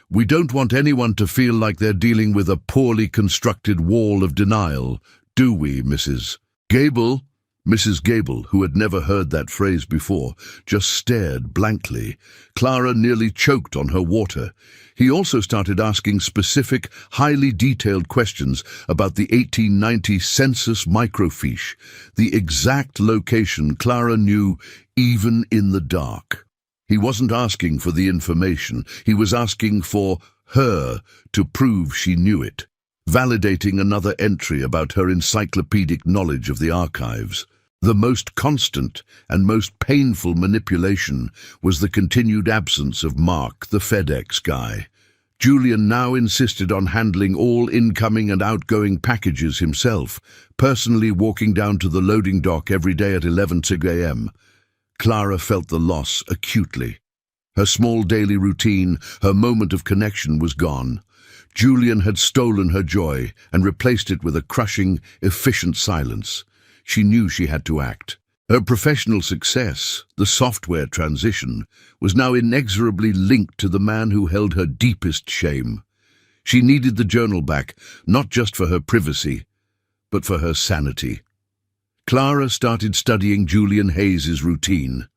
"We don't want anyone to feel like they're dealing with a poorly constructed wall of denial, do we, Mrs. Gable?" Mrs. Gable, who had never heard that phrase before, just stared blankly. Clara nearly choked on her water. He also started asking specific, highly detailed questions about the 1890 census microfiche, the exact location Clara knew even in the dark. He wasn't asking for the information, he was asking for her to prove she knew it, validating another entry about her encyclopedic knowledge of the archives. The most constant and most painful manipulation was the continued absence of Mark, the FedEx guy. Julian now insisted on handling all incoming and outgoing packages himself, personally walking down to the loading dock every day at 11 a.m. Clara felt the loss acutely. Her small daily routine, her moment of connection was gone. Julian had stolen her joy and replaced it with a crushing, efficient silence. She knew she had to act. Her professional success, the software transition, was now inexorably linked to the man who held her deepest shame. She needed the journal back, not just for her privacy, but for her sanity. Clara started studying Julian Hayes's routine.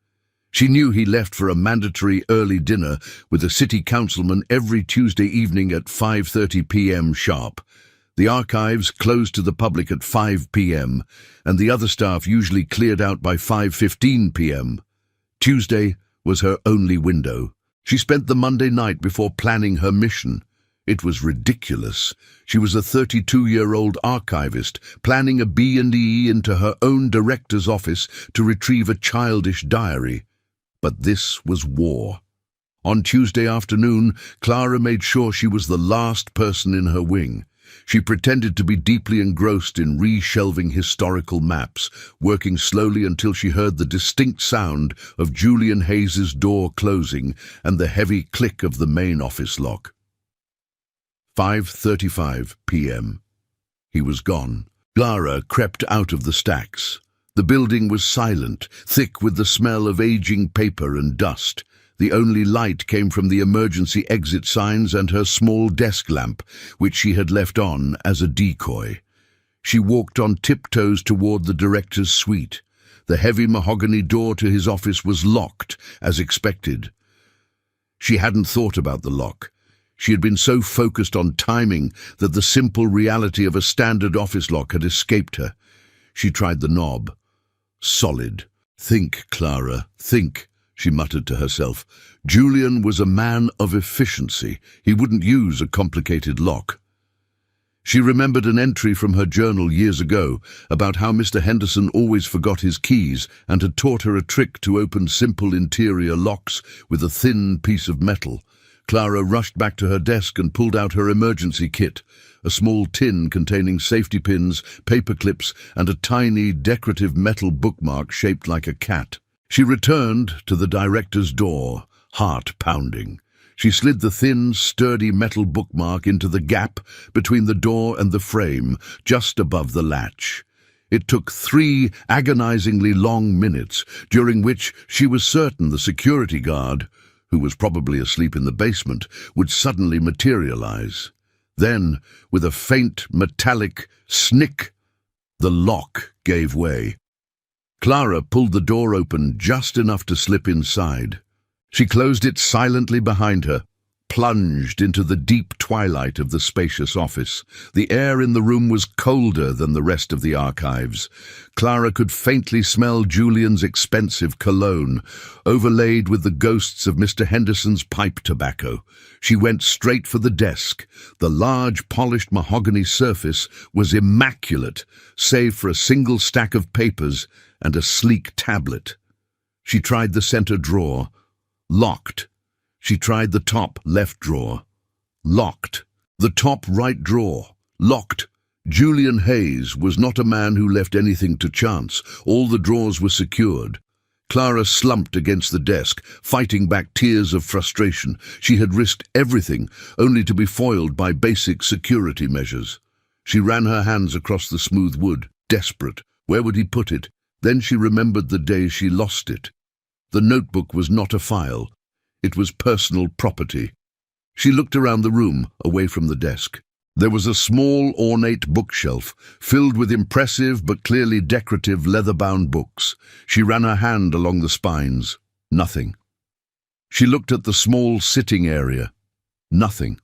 She knew he left for a mandatory early dinner with a city councilman every Tuesday evening at 5:30 p.m. sharp. The archives closed to the public at 5 p.m., and the other staff usually cleared out by 5:15 p.m. Tuesday was her only window. She spent the Monday night before planning her mission. It was ridiculous. She was a 32-year-old archivist, planning a B&E into her own director's office to retrieve a childish diary. But this was war. On Tuesday afternoon, Clara made sure she was the last person in her wing. She pretended to be deeply engrossed in reshelving historical maps, working slowly until she heard the distinct sound of Julian Hayes's door closing and the heavy click of the main office lock. 5:35 p.m. He was gone. Clara crept out of the stacks. The building was silent, thick with the smell of aging paper and dust. The only light came from the emergency exit signs and her small desk lamp, which she had left on as a decoy. She walked on tiptoes toward the director's suite. The heavy mahogany door to his office was locked, as expected. She hadn't thought about the lock. She had been so focused on timing that the simple reality of a standard office lock had escaped her. She tried the knob. Solid. "Think, Clara, think," she muttered to herself. Julian was a man of efficiency. He wouldn't use a complicated lock. She remembered an entry from her journal years ago about how Mr. Henderson always forgot his keys and had taught her a trick to open simple interior locks with a thin piece of metal. Clara rushed back to her desk and pulled out her emergency kit, a small tin containing safety pins, paper clips, and a tiny decorative metal bookmark shaped like a cat. She returned to the director's door, heart pounding. She slid the thin, sturdy metal bookmark into the gap between the door and the frame, just above the latch. It took 3 agonizingly long minutes, during which she was certain the security guard, who was probably asleep in the basement, would suddenly materialize. Then, with a faint, metallic snick, the lock gave way. Clara pulled the door open just enough to slip inside. She closed it silently behind her, plunged into the deep twilight of the spacious office. The air in the room was colder than the rest of the archives. Clara could faintly smell Julian's expensive cologne, overlaid with the ghosts of Mr. Henderson's pipe tobacco. She went straight for the desk. The large, polished mahogany surface was immaculate, save for a single stack of papers and a sleek tablet. She tried the center drawer. Locked. She tried the top left drawer. Locked. The top right drawer. Locked. Julian Hayes was not a man who left anything to chance. All the drawers were secured. Clara slumped against the desk, fighting back tears of frustration. She had risked everything, only to be foiled by basic security measures. She ran her hands across the smooth wood, desperate. Where would he put it? Then she remembered the day she lost it. The notebook was not a file. It was personal property. She looked around the room, away from the desk. There was a small, ornate bookshelf, filled with impressive but clearly decorative leather-bound books. She ran her hand along the spines. Nothing. She looked at the small sitting area. Nothing.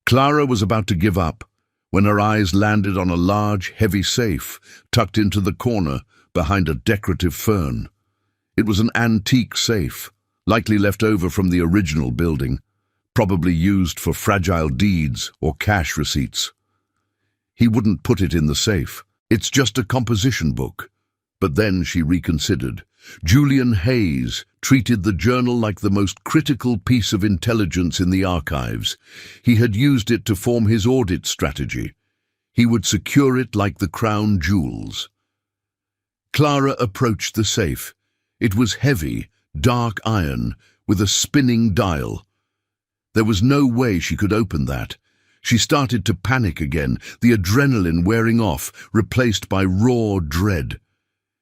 Clara was about to give up when her eyes landed on a large, heavy safe tucked into the corner behind a decorative fern. It was an antique safe, likely left over from the original building, probably used for fragile deeds or cash receipts. He wouldn't put it in the safe. It's just a composition book. But then she reconsidered. Julian Hayes treated the journal like the most critical piece of intelligence in the archives. He had used it to form his audit strategy. He would secure it like the crown jewels. Clara approached the safe. It was heavy, dark iron, with a spinning dial. There was no way she could open that. She started to panic again, the adrenaline wearing off, replaced by raw dread.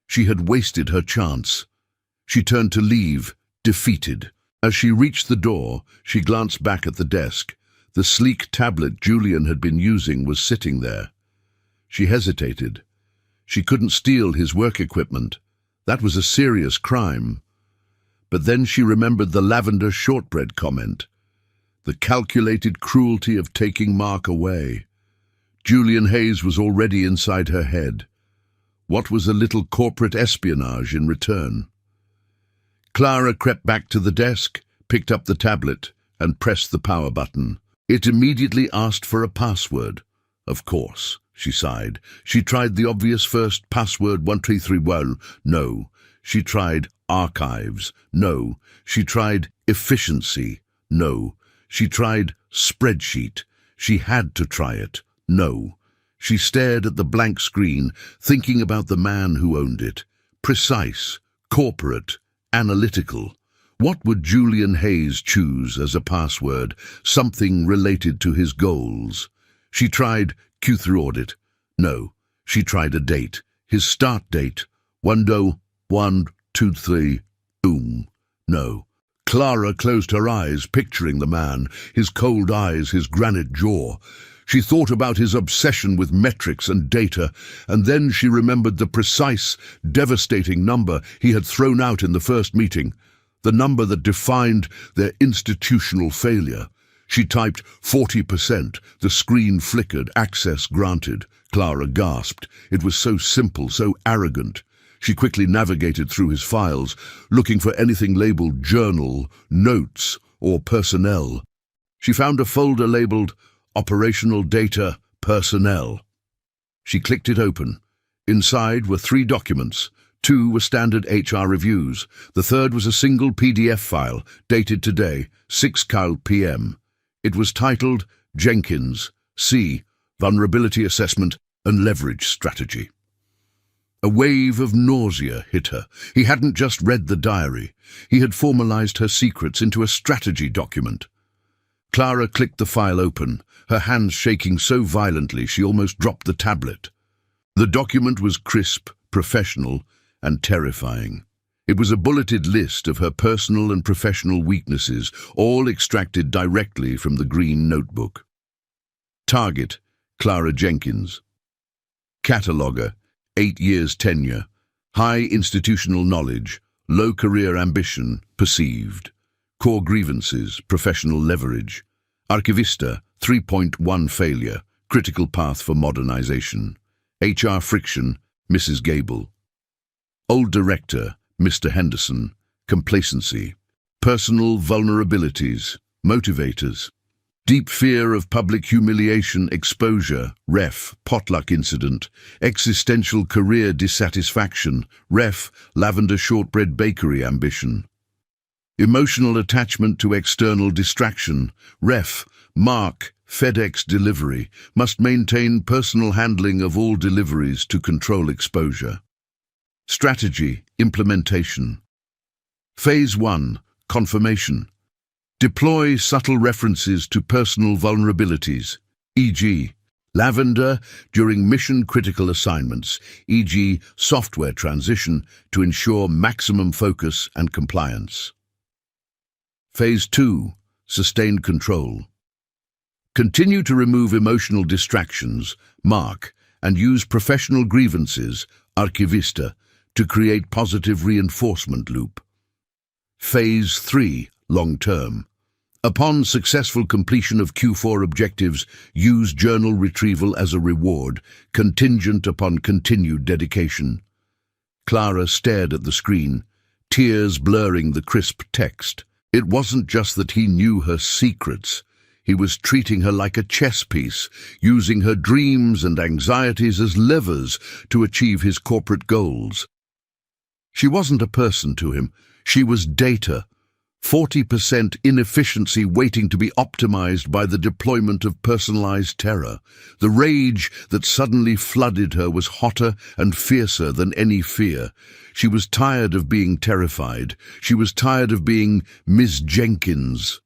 She had wasted her chance. She turned to leave, defeated. As she reached the door, she glanced back at the desk. The sleek tablet Julian had been using was sitting there. She hesitated. She couldn't steal his work equipment. That was a serious crime. But then she remembered the lavender shortbread comment. The calculated cruelty of taking Mark away. Julian Hayes was already inside her head. What was a little corporate espionage in return? Clara crept back to the desk, picked up the tablet, and pressed the power button. It immediately asked for a password. Of course, she sighed. She tried the obvious first password 1331. No. She tried archives. No. She tried efficiency. No. She tried spreadsheet. She had to try it. No. She stared at the blank screen, thinking about the man who owned it. Precise, corporate, analytical. What would Julian Hayes choose as a password? Something related to his goals. She tried Q3 audit. No. She tried a date. His start date. Window 123. Boom. No. Clara closed her eyes, picturing the man, his cold eyes, his granite jaw. She thought about his obsession with metrics and data, and then she remembered the precise, devastating number he had thrown out in the first meeting, the number that defined their institutional failure. She typed 40%. The screen flickered. Access granted. Clara gasped. It was so simple, so arrogant. She quickly navigated through his files, looking for anything labeled journal, notes, or personnel. She found a folder labeled Operational Data Personnel. She clicked it open. Inside were 3 documents, 2 were standard HR reviews. The third was a single PDF file, dated today, 6 p.m. It was titled Jenkins, C. Vulnerability Assessment and Leverage Strategy. A wave of nausea hit her. He hadn't just read the diary. He had formalized her secrets into a strategy document. Clara clicked the file open, her hands shaking so violently she almost dropped the tablet. The document was crisp, professional, and terrifying. It was a bulleted list of her personal and professional weaknesses, all extracted directly from the green notebook. Target, Clara Jenkins. Cataloger, 8 years tenure, high institutional knowledge, low career ambition, perceived. Core grievances, professional leverage. Archivista, 3.1 failure, critical path for modernization. HR friction, Mrs. Gable. Old director, Mr. Henderson, complacency. Personal vulnerabilities, motivators. Deep fear of public humiliation, exposure, ref, potluck incident. Existential career dissatisfaction, ref, lavender shortbread bakery ambition. Emotional attachment to external distraction, ref, mark, FedEx delivery, must maintain personal handling of all deliveries to control exposure. Strategy, implementation. Phase 1, confirmation. Deploy subtle references to personal vulnerabilities, e.g., lavender during mission-critical assignments, e.g., software transition, to ensure maximum focus and compliance. Phase 2, sustained control. Continue to remove emotional distractions, mark, and use professional grievances, archivista, to create positive reinforcement loop. Phase 3, long-term. Upon successful completion of Q4 objectives, use journal retrieval as a reward, contingent upon continued dedication. Clara stared at the screen, tears blurring the crisp text. It wasn't just that he knew her secrets. He was treating her like a chess piece, using her dreams and anxieties as levers to achieve his corporate goals. She wasn't a person to him. She was data. 40% inefficiency waiting to be optimized by the deployment of personalized terror. The rage that suddenly flooded her was hotter and fiercer than any fear. She was tired of being terrified. She was tired of being Ms. Jenkins.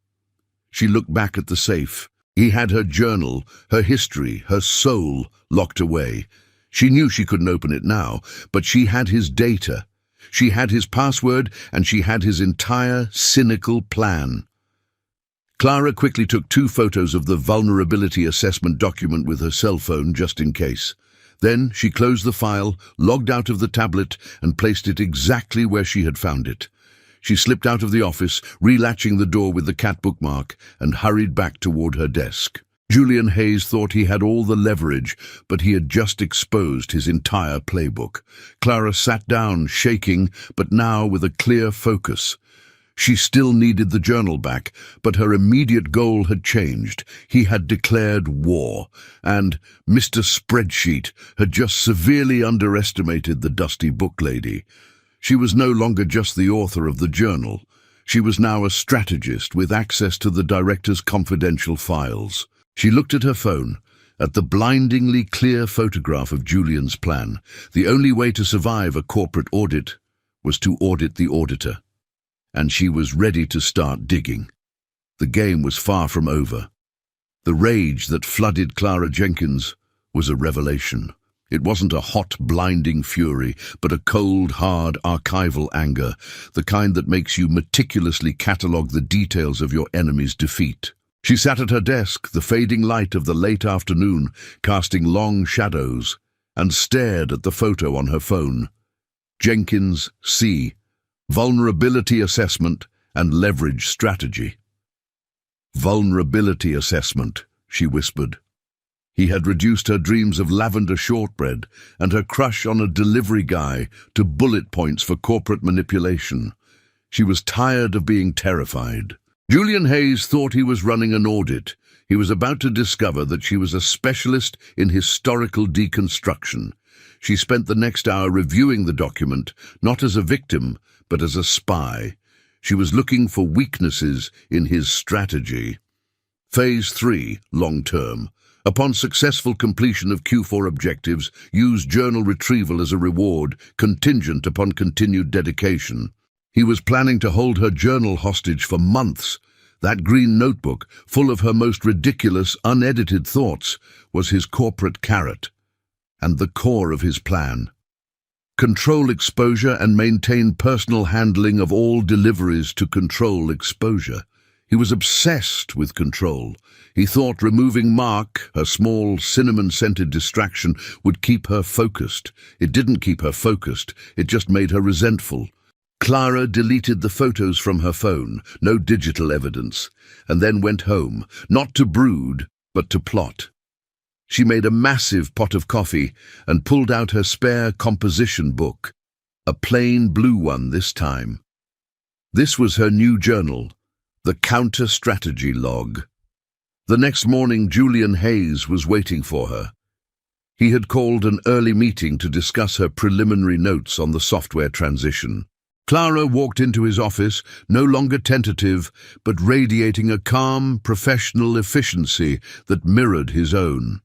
She looked back at the safe. He had her journal, her history, her soul locked away. She knew she couldn't open it now, but she had his data. She had his password, and she had his entire cynical plan. Clara quickly took 2 photos of the vulnerability assessment document with her cell phone just in case. Then she closed the file, logged out of the tablet, and placed it exactly where she had found it. She slipped out of the office, relatching the door with the cat bookmark, and hurried back toward her desk. Julian Hayes thought he had all the leverage, but he had just exposed his entire playbook. Clara sat down, shaking, but now with a clear focus. She still needed the journal back, but her immediate goal had changed. He had declared war, and Mr. Spreadsheet had just severely underestimated the dusty book lady. She was no longer just the author of the journal. She was now a strategist with access to the director's confidential files. She looked at her phone, at the blindingly clear photograph of Julian's plan. The only way to survive a corporate audit was to audit the auditor. And she was ready to start digging. The game was far from over. The rage that flooded Clara Jenkins was a revelation. It wasn't a hot, blinding fury, but a cold, hard, archival anger, the kind that makes you meticulously catalogue the details of your enemy's defeat. She sat at her desk, the fading light of the late afternoon casting long shadows, and stared at the photo on her phone. Jenkins, C. Vulnerability Assessment and Leverage Strategy. Vulnerability assessment, she whispered. He had reduced her dreams of lavender shortbread and her crush on a delivery guy to bullet points for corporate manipulation. She was tired of being terrified. Julian Hayes thought he was running an audit. He was about to discover that she was a specialist in historical deconstruction. She spent the next hour reviewing the document, not as a victim, but as a spy. She was looking for weaknesses in his strategy. Phase 3, long-term. Upon successful completion of Q4 objectives, use journal retrieval as a reward, contingent upon continued dedication. He was planning to hold her journal hostage for months. That green notebook, full of her most ridiculous, unedited thoughts, was his corporate carrot, and the core of his plan. Control exposure and maintain personal handling of all deliveries to control exposure. He was obsessed with control. He thought removing Mark, her small, cinnamon-scented distraction, would keep her focused. It didn't keep her focused, it just made her resentful. Clara deleted the photos from her phone, no digital evidence, and then went home, not to brood, but to plot. She made a massive pot of coffee and pulled out her spare composition book, a plain blue one this time. This was her new journal, the counter-strategy log. The next morning, Julian Hayes was waiting for her. He had called an early meeting to discuss her preliminary notes on the software transition. Clara walked into his office, no longer tentative, but radiating a calm, professional efficiency that mirrored his own.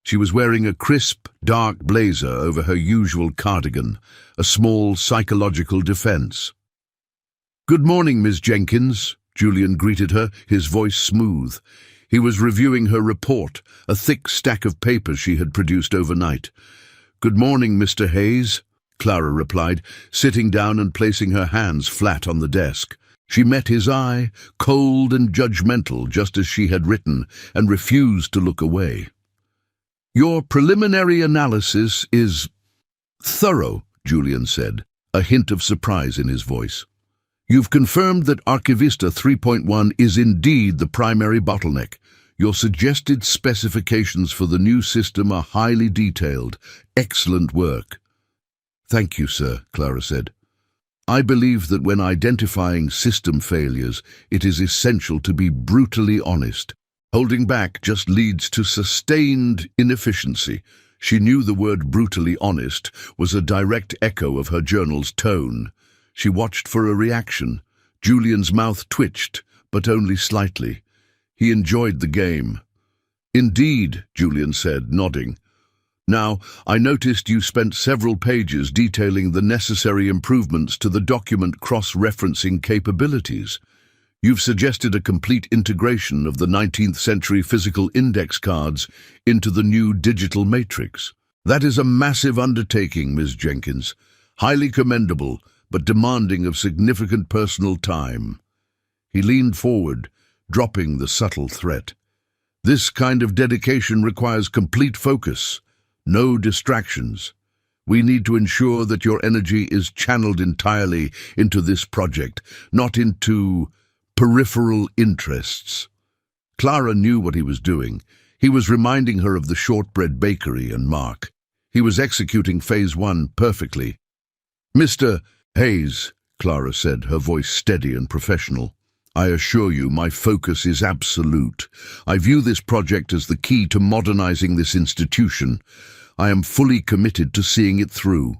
She was wearing a crisp, dark blazer over her usual cardigan, a small psychological defense. "Good morning, Ms. Jenkins," Julian greeted her, his voice smooth. He was reviewing her report, a thick stack of papers she had produced overnight. "Good morning, Mr. Hayes," Clara replied, sitting down and placing her hands flat on the desk. She met his eye, cold and judgmental, just as she had written, and refused to look away. "Your preliminary analysis is thorough," Julian said, a hint of surprise in his voice. "You've confirmed that Archivista 3.1 is indeed the primary bottleneck. Your suggested specifications for the new system are highly detailed. Excellent work." "Thank you, sir," Clara said. "I believe that when identifying system failures, it is essential to be brutally honest. Holding back just leads to sustained inefficiency." She knew the word brutally honest was a direct echo of her journal's tone. She watched for a reaction. Julian's mouth twitched, but only slightly. He enjoyed the game. "Indeed," Julian said, nodding. "Now, I noticed you spent several pages detailing the necessary improvements to the document cross-referencing capabilities. You've suggested a complete integration of the 19th century physical index cards into the new digital matrix. That is a massive undertaking, Ms. Jenkins. Highly commendable, but demanding of significant personal time." He leaned forward, dropping the subtle threat. "This kind of dedication requires complete focus. No distractions. We need to ensure that your energy is channeled entirely into this project, not into peripheral interests." Clara knew what he was doing. He was reminding her of the shortbread bakery and Mark. He was executing Phase 1 perfectly. "Mr. Hayes," Clara said, her voice steady and professional, "I assure you my focus is absolute. I view this project as the key to modernizing this institution. I am fully committed to seeing it through."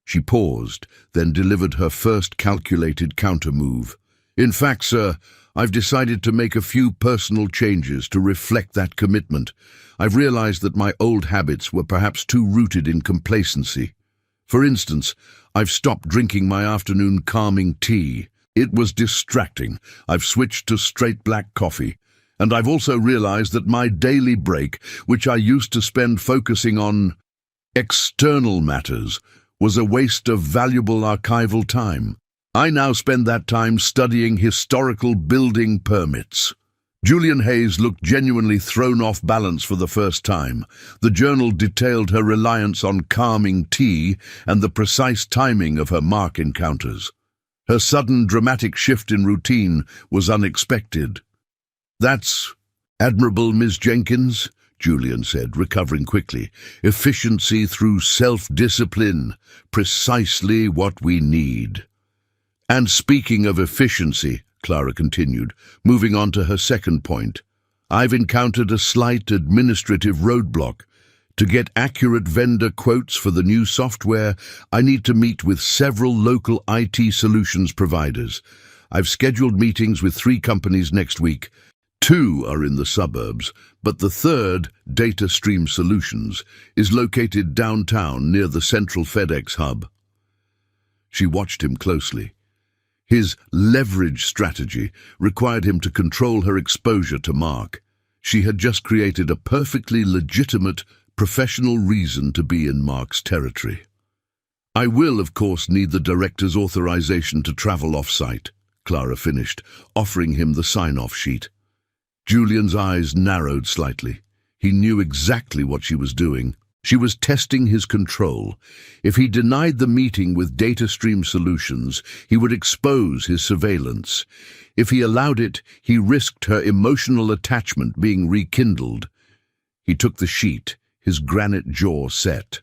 She paused, then delivered her first calculated counter-move. "In fact, sir, I've decided to make a few personal changes to reflect that commitment. I've realized that my old habits were perhaps too rooted in complacency. For instance, I've stopped drinking my afternoon calming tea. It was distracting. I've switched to straight black coffee. And I've also realized that my daily break, which I used to spend focusing on external matters, was a waste of valuable archival time. I now spend that time studying historical building permits." Julian Hayes looked genuinely thrown off balance for the first time. The journal detailed her reliance on calming tea and the precise timing of her Mark encounters. Her sudden dramatic shift in routine was unexpected. "That's admirable, Ms. Jenkins," Julian said, recovering quickly. "Efficiency through self-discipline, precisely what we need." "And speaking of efficiency," Clara continued, moving on to her second point, "I've encountered a slight administrative roadblock. To get accurate vendor quotes for the new software, I need to meet with several local IT solutions providers. I've scheduled meetings with 3 companies next week. 2 are in the suburbs, but the third, Data Stream Solutions, is located downtown near the central FedEx hub. She watched him closely. His leverage strategy required him to control her exposure to Mark. She had just created a perfectly legitimate, professional reason to be in Mark's territory. I will, of course, need the director's authorization to travel off-site, Clara finished, offering him the sign-off sheet. Julian's eyes narrowed slightly. He knew exactly what she was doing. She was testing his control. If he denied the meeting with Data Stream Solutions, he would expose his surveillance. If he allowed it, he risked her emotional attachment being rekindled. He took the sheet, his granite jaw set.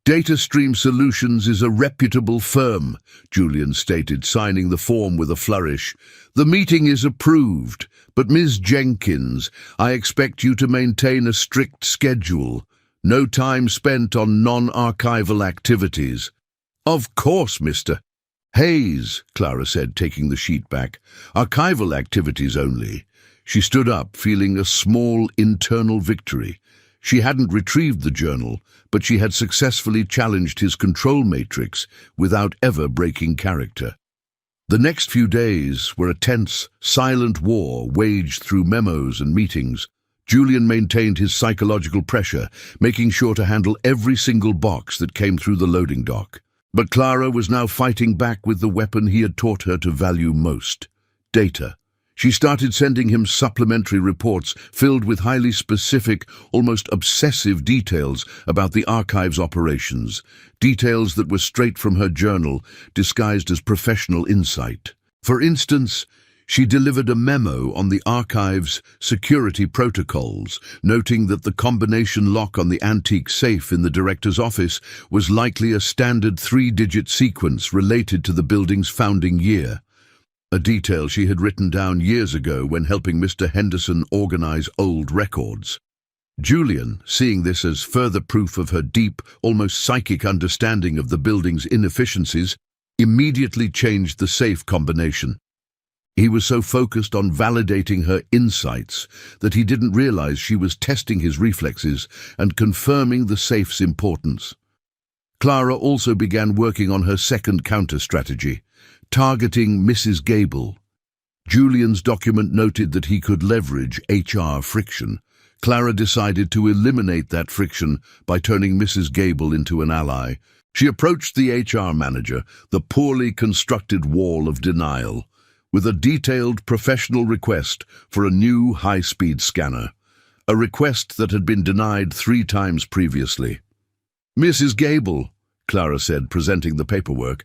Data Stream Solutions is a reputable firm, Julian stated, signing the form with a flourish. The meeting is approved, but Ms. Jenkins, I expect you to maintain a strict schedule. No time spent on non-archival activities. Of course, Mr. Hayes, Clara said, taking the sheet back. Archival activities only. She stood up, feeling a small internal victory. She hadn't retrieved the journal, but she had successfully challenged his control matrix without ever breaking character. The next few days were a tense, silent war waged through memos and meetings. Julian maintained his psychological pressure, making sure to handle every single box that came through the loading dock. But Clara was now fighting back with the weapon he had taught her to value most: data. She started sending him supplementary reports filled with highly specific, almost obsessive details about the archive's operations, details that were straight from her journal, disguised as professional insight. For instance, she delivered a memo on the archive's security protocols, noting that the combination lock on the antique safe in the director's office was likely a standard 3-digit sequence related to the building's founding year, a detail she had written down years ago when helping Mr. Henderson organize old records. Julian, seeing this as further proof of her deep, almost psychic understanding of the building's inefficiencies, immediately changed the safe combination. He was so focused on validating her insights that he didn't realize she was testing his reflexes and confirming the safe's importance. Clara also began working on her second counter-strategy, targeting Mrs. Gable. Julian's document noted that he could leverage HR friction. Clara decided to eliminate that friction by turning Mrs. Gable into an ally. She approached the HR manager, the poorly constructed wall of denial, with a detailed professional request for a new high-speed scanner, a request that had been denied 3 times previously. Mrs. Gable, Clara said, presenting the paperwork,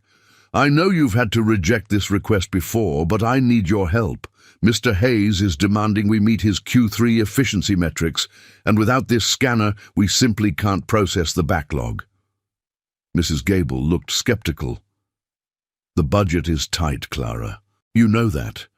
I know you've had to reject this request before, but I need your help. Mr. Hayes is demanding we meet his Q3 efficiency metrics, and without this scanner, we simply can't process the backlog. Mrs. Gable looked skeptical. The budget is tight, Clara. You know that.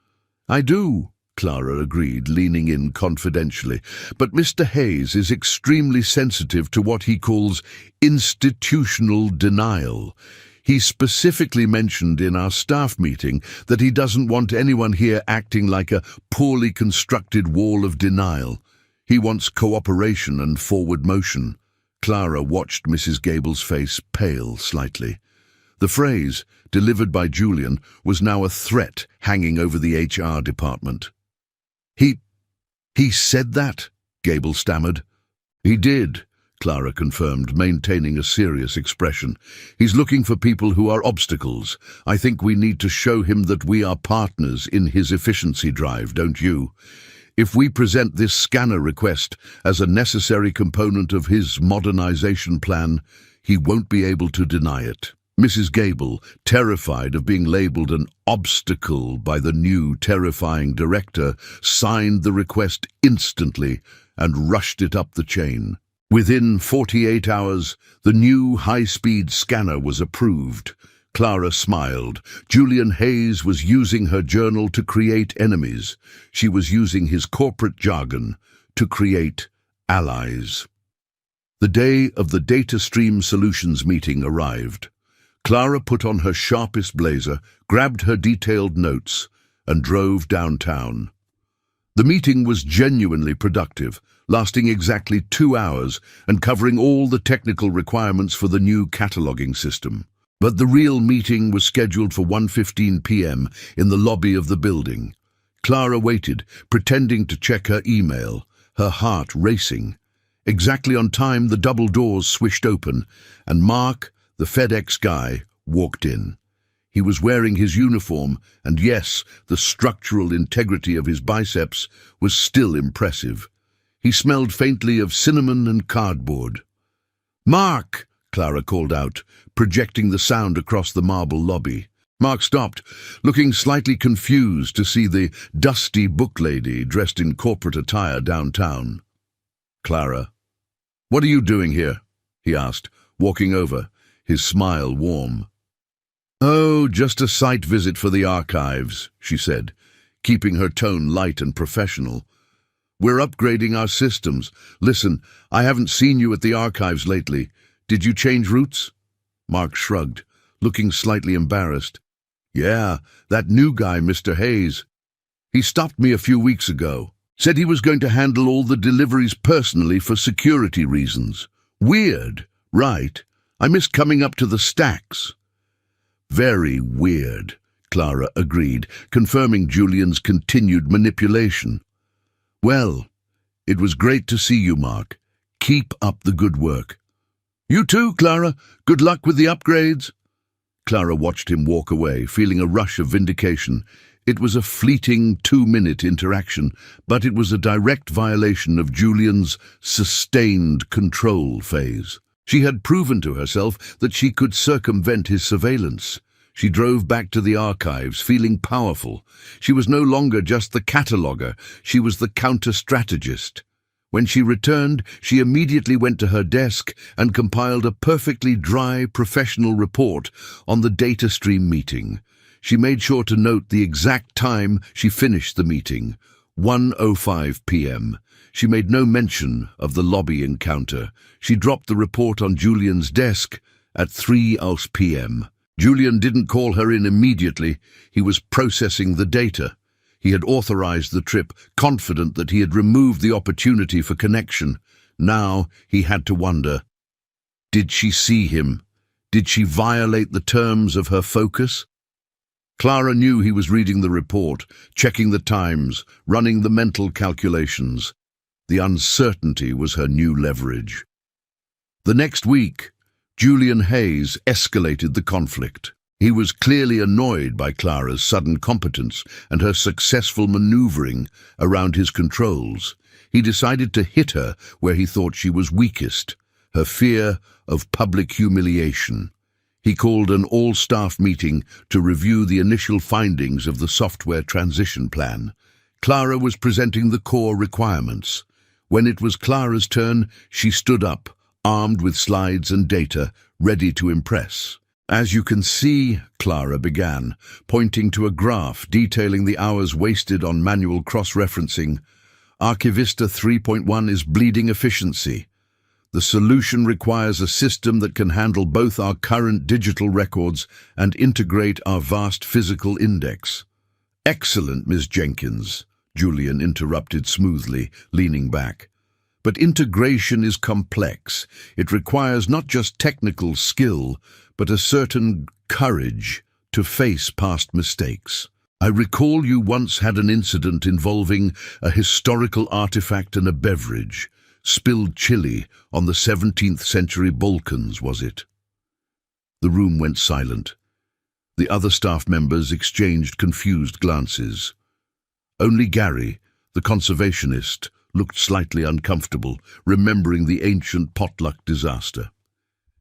I do, Clara agreed, leaning in confidentially. But Mr. Hayes is extremely sensitive to what he calls institutional denial. He specifically mentioned in our staff meeting that he doesn't want anyone here acting like a poorly constructed wall of denial. He wants cooperation and forward motion. Clara watched Mrs. Gable's face pale slightly. The phrase, delivered by Julian, was now a threat hanging over the HR department. He said that? Gable stammered. He did, Clara confirmed, maintaining a serious expression. He's looking for people who are obstacles. I think we need to show him that we are partners in his efficiency drive, don't you? If we present this scanner request as a necessary component of his modernization plan, he won't be able to deny it. Mrs. Gable, terrified of being labeled an obstacle by the new, terrifying director, signed the request instantly and rushed it up the chain. Within 48 hours, the new high-speed scanner was approved. Clara smiled. Julian Hayes was using her journal to create enemies. She was using his corporate jargon to create allies. The day of the Data Stream Solutions meeting arrived. Clara put on her sharpest blazer, grabbed her detailed notes, and drove downtown. The meeting was genuinely productive, lasting exactly 2 hours and covering all the technical requirements for the new cataloging system. But the real meeting was scheduled for 1:15 p.m. in the lobby of the building. Clara waited, pretending to check her email, her heart racing. Exactly on time, the double doors swished open, and Mark, the FedEx guy, walked in. He was wearing his uniform, and yes, the structural integrity of his biceps was still impressive. He smelled faintly of cinnamon and cardboard. "Mark!" Clara called out, projecting the sound across the marble lobby. Mark stopped, looking slightly confused to see the dusty book lady dressed in corporate attire downtown. "Clara, what are you doing here?" he asked, walking over, his smile warm. "Oh, just a site visit for the archives," she said, keeping her tone light and professional. "We're upgrading our systems. Listen, I haven't seen you at the archives lately. Did you change routes?" Mark shrugged, looking slightly embarrassed. "Yeah, that new guy, Mr. Hayes. He stopped me a few weeks ago. Said he was going to handle all the deliveries personally for security reasons. Weird, right? I miss coming up to the stacks." "Very weird," Clara agreed, confirming Julian's continued manipulation. "Well, it was great to see you, Mark. Keep up the good work." "You too, Clara. Good luck with the upgrades." Clara watched him walk away, feeling a rush of vindication. It was a fleeting 2-minute interaction, but it was a direct violation of Julian's sustained control phase. She had proven to herself that she could circumvent his surveillance. She drove back to the archives, feeling powerful. She was no longer just the cataloger, she was the counter-strategist. When she returned, she immediately went to her desk and compiled a perfectly dry, professional report on the data stream meeting. She made sure to note the exact time she finished the meeting, 1:05 p.m. She made no mention of the lobby encounter. She dropped the report on Julian's desk at 3:00 p.m. Julian didn't call her in immediately. He was processing the data. He had authorized the trip, confident that he had removed the opportunity for connection. Now he had to wonder, did she see him? Did she violate the terms of her focus? Clara knew he was reading the report, checking the times, running the mental calculations. The uncertainty was her new leverage. The next week, Julian Hayes escalated the conflict. He was clearly annoyed by Clara's sudden competence and her successful maneuvering around his controls. He decided to hit her where he thought she was weakest, her fear of public humiliation. He called an all-staff meeting to review the initial findings of the software transition plan. Clara was presenting the core requirements. When it was Clara's turn, she stood up, armed with slides and data, ready to impress. "As you can see," Clara began, pointing to a graph detailing the hours wasted on manual cross-referencing, "Archivista 3.1 is bleeding efficiency. The solution requires a system that can handle both our current digital records and integrate our vast physical index." "Excellent, Ms. Jenkins," Julian interrupted smoothly, leaning back. "But integration is complex. It requires not just technical skill, but a certain courage to face past mistakes. I recall you once had an incident involving a historical artifact and a beverage. Spilled chili on the 17th century Balkans, was it?" The room went silent. The other staff members exchanged confused glances. Only Gary, the conservationist, looked slightly uncomfortable, remembering the ancient potluck disaster.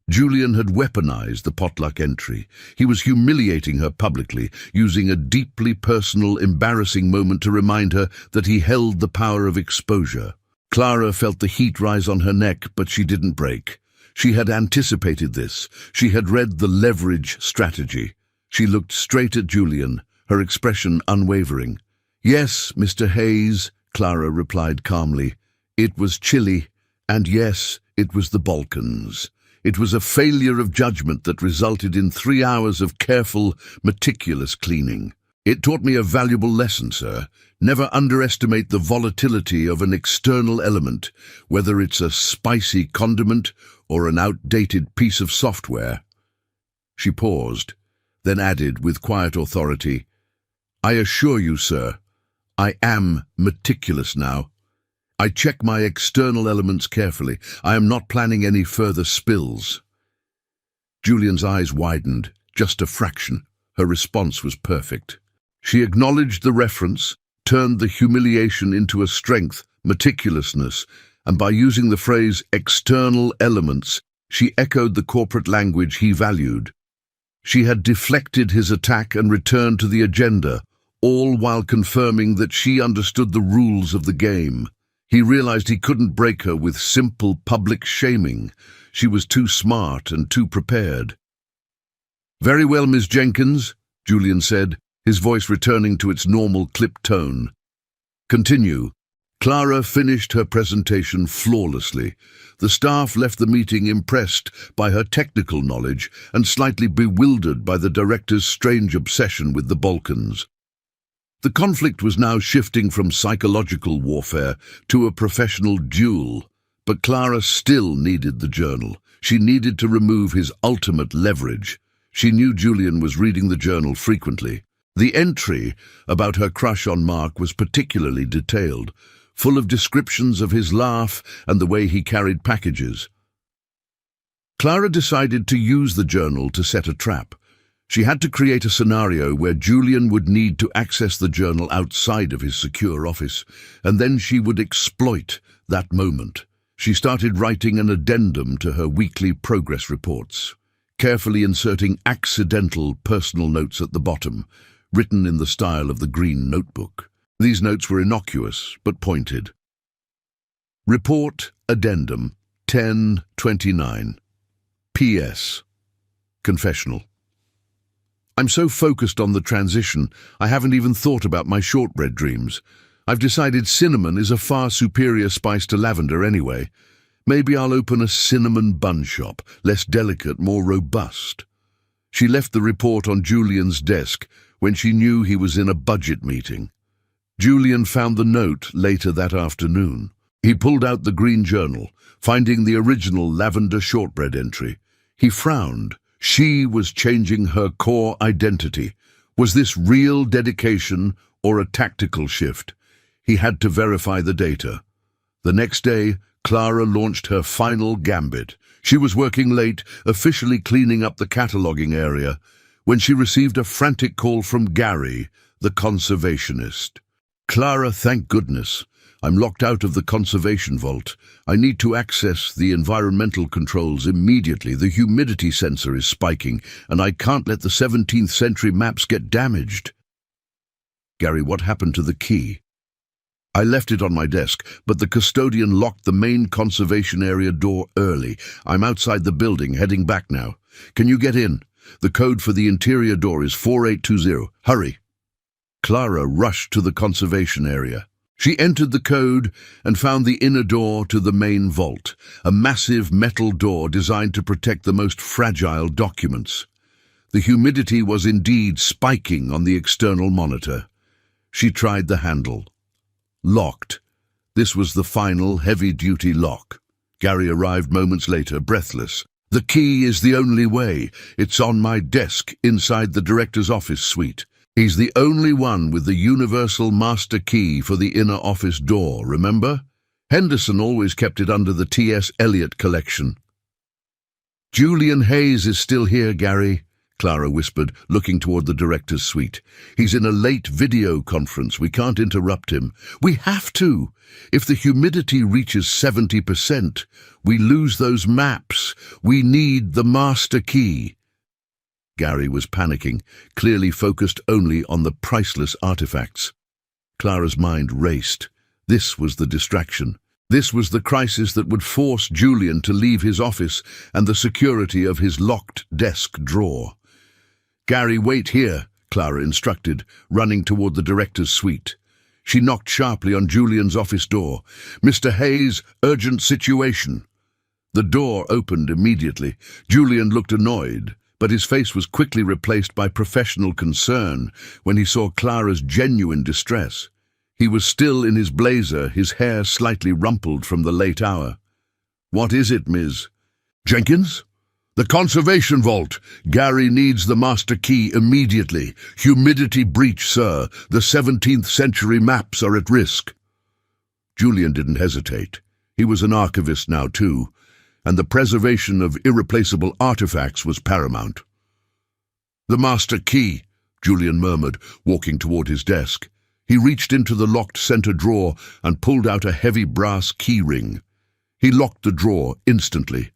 Julian had weaponized the potluck entry. He was humiliating her publicly, using a deeply personal, embarrassing moment to remind her that he held the power of exposure. Clara felt the heat rise on her neck, but she didn't break. She had anticipated this. She had read the leverage strategy. She looked straight at Julian, her expression unwavering. "Yes, Mr. Hayes," Clara replied calmly. "It was chilly, and yes, It was the Balkans. It was a failure of judgment that resulted in 3 hours of careful, meticulous cleaning. It taught me a valuable lesson, sir. Never underestimate the volatility of an external element, whether it's a spicy condiment or an outdated piece of software. She paused, then added with quiet authority, I assure you, sir, I am meticulous now. I check my external elements carefully. I am not planning any further spills. Julian's eyes widened, just a fraction. Her response was perfect. She acknowledged the reference, turned the humiliation into a strength, meticulousness, and by using the phrase external elements, she echoed the corporate language he valued. She had deflected his attack and returned to the agenda, all while confirming that she understood the rules of the game. He realized he couldn't break her with simple public shaming. She was too smart and too prepared. Very well, Miss Jenkins, Julian said, his voice returning to its normal clipped tone. Continue. Clara finished her presentation flawlessly. The staff left the meeting impressed by her technical knowledge and slightly bewildered by the director's strange obsession with the Balkans. The conflict was now shifting from psychological warfare to a professional duel, but Clara still needed the journal. She needed to remove his ultimate leverage. She knew Julian was reading the journal frequently. The entry about her crush on Mark was particularly detailed, full of descriptions of his laugh and the way he carried packages. Clara decided to use the journal to set a trap. She had to create a scenario where Julian would need to access the journal outside of his secure office, and then she would exploit that moment. She started writing an addendum to her weekly progress reports, carefully inserting accidental personal notes at the bottom, written in the style of the green notebook. These notes were innocuous, but pointed. Report Addendum 10/29. P.S. Confessional. I'm so focused on the transition, I haven't even thought about my shortbread dreams. I've decided cinnamon is a far superior spice to lavender anyway. Maybe I'll open a cinnamon bun shop, less delicate, more robust. She left the report on Julian's desk when she knew he was in a budget meeting. Julian found the note later that afternoon. He pulled out the green journal, finding the original lavender shortbread entry. He frowned. She was changing her core identity. Was this real dedication or a tactical shift? He had to verify the data. The next day, Clara launched her final gambit. She was working late, officially cleaning up the cataloging area, when she received a frantic call from Gary, the conservationist. Clara, thank goodness. I'm locked out of the conservation vault. I need to access the environmental controls immediately. The humidity sensor is spiking, and I can't let the 17th century maps get damaged. Gary, what happened to the key? I left it on my desk, but the custodian locked the main conservation area door early. I'm outside the building, heading back now. Can you get in? The code for the interior door is 4820. Hurry. Clara rushed to the conservation area. She entered the code and found the inner door to the main vault, a massive metal door designed to protect the most fragile documents. The humidity was indeed spiking on the external monitor. She tried the handle. Locked. This was the final heavy-duty lock. Gary arrived moments later, breathless. The key is the only way. It's on my desk inside the director's office suite. He's the only one with the universal master key for the inner office door, remember? Henderson always kept it under the T.S. Eliot collection. Julian Hayes is still here, Gary, Clara whispered, looking toward the director's suite. He's in a late video conference. We can't interrupt him. We have to. If the humidity reaches 70%, we lose those maps. We need the master key. Gary was panicking, clearly focused only on the priceless artifacts. Clara's mind raced. This was the distraction. This was the crisis that would force Julian to leave his office and the security of his locked desk drawer. Gary, wait here, Clara instructed, running toward the director's suite. She knocked sharply on Julian's office door. Mr. Hayes, urgent situation. The door opened immediately. Julian looked annoyed, but his face was quickly replaced by professional concern when he saw Clara's genuine distress. He was still in his blazer, his hair slightly rumpled from the late hour. "What is it, Ms. Jenkins?" "The conservation vault. Gary needs the master key immediately. Humidity breach, sir. The 17th century maps are at risk." Julian didn't hesitate. He was an archivist now, too, and the preservation of irreplaceable artifacts was paramount. "The master key," Julian murmured, walking toward his desk. He reached into the locked center drawer and pulled out a heavy brass key ring. He locked the drawer instantly.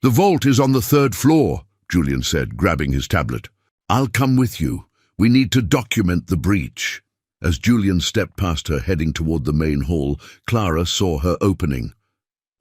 "The vault is on the 3rd floor," Julian said, grabbing his tablet. "I'll come with you. We need to document the breach." As Julian stepped past her, heading toward the main hall, Clara saw her opening.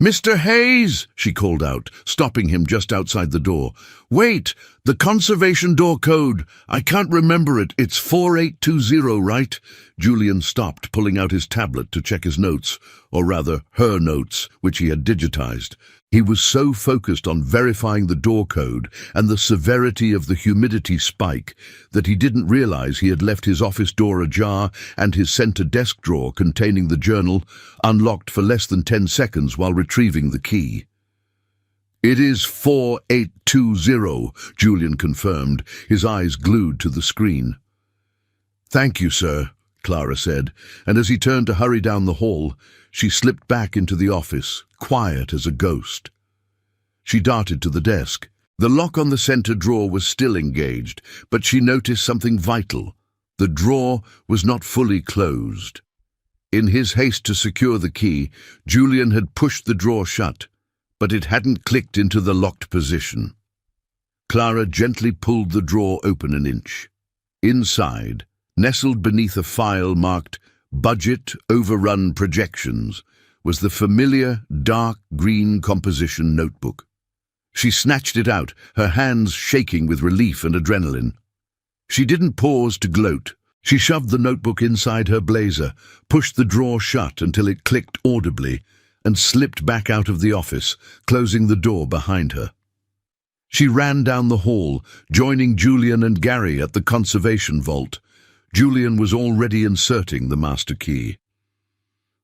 "Mr. Hayes!" she called out, stopping him just outside the door. "Wait! The conservation door code! I can't remember it. It's 4820, right?" Julian stopped, pulling out his tablet to check his notes, or rather, her notes, which he had digitized. He was so focused on verifying the door code and the severity of the humidity spike that he didn't realize he had left his office door ajar and his center desk drawer containing the journal unlocked for less than 10 seconds while retrieving the key. "It is 4820, Julian confirmed, his eyes glued to the screen. "Thank you, sir," Clara said, and as he turned to hurry down the hall, she slipped back into the office, quiet as a ghost. She darted to the desk. The lock on the center drawer was still engaged, but she noticed something vital. The drawer was not fully closed. In his haste to secure the key, Julian had pushed the drawer shut, but it hadn't clicked into the locked position. Clara gently pulled the drawer open an inch. Inside, nestled beneath a file marked Budget Overrun Projections, was the familiar dark green composition notebook. She snatched it out, her hands shaking with relief and adrenaline. She didn't pause to gloat. She shoved the notebook inside her blazer, pushed the drawer shut until it clicked audibly, and slipped back out of the office, closing the door behind her. She ran down the hall, joining Julian and Gary at the conservation vault. Julian was already inserting the master key.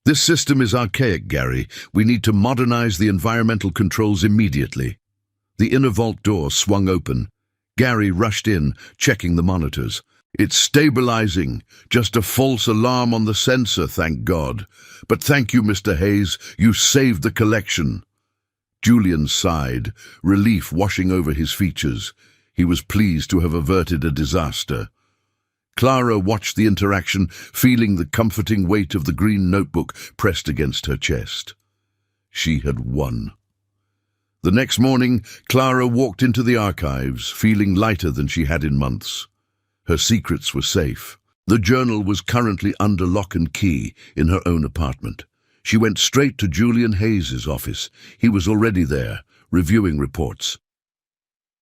"This system is archaic, Gary. We need to modernize the environmental controls immediately." The inner vault door swung open. Gary rushed in, checking the monitors. "It's stabilizing. Just a false alarm on the sensor, thank God. But thank you, Mr. Hayes. You saved the collection." Julian sighed, relief washing over his features. He was pleased to have averted a disaster. Clara watched the interaction, feeling the comforting weight of the green notebook pressed against her chest. She had won. The next morning, Clara walked into the archives, feeling lighter than she had in months. Her secrets were safe. The journal was currently under lock and key in her own apartment. She went straight to Julian Hayes's office. He was already there, reviewing reports.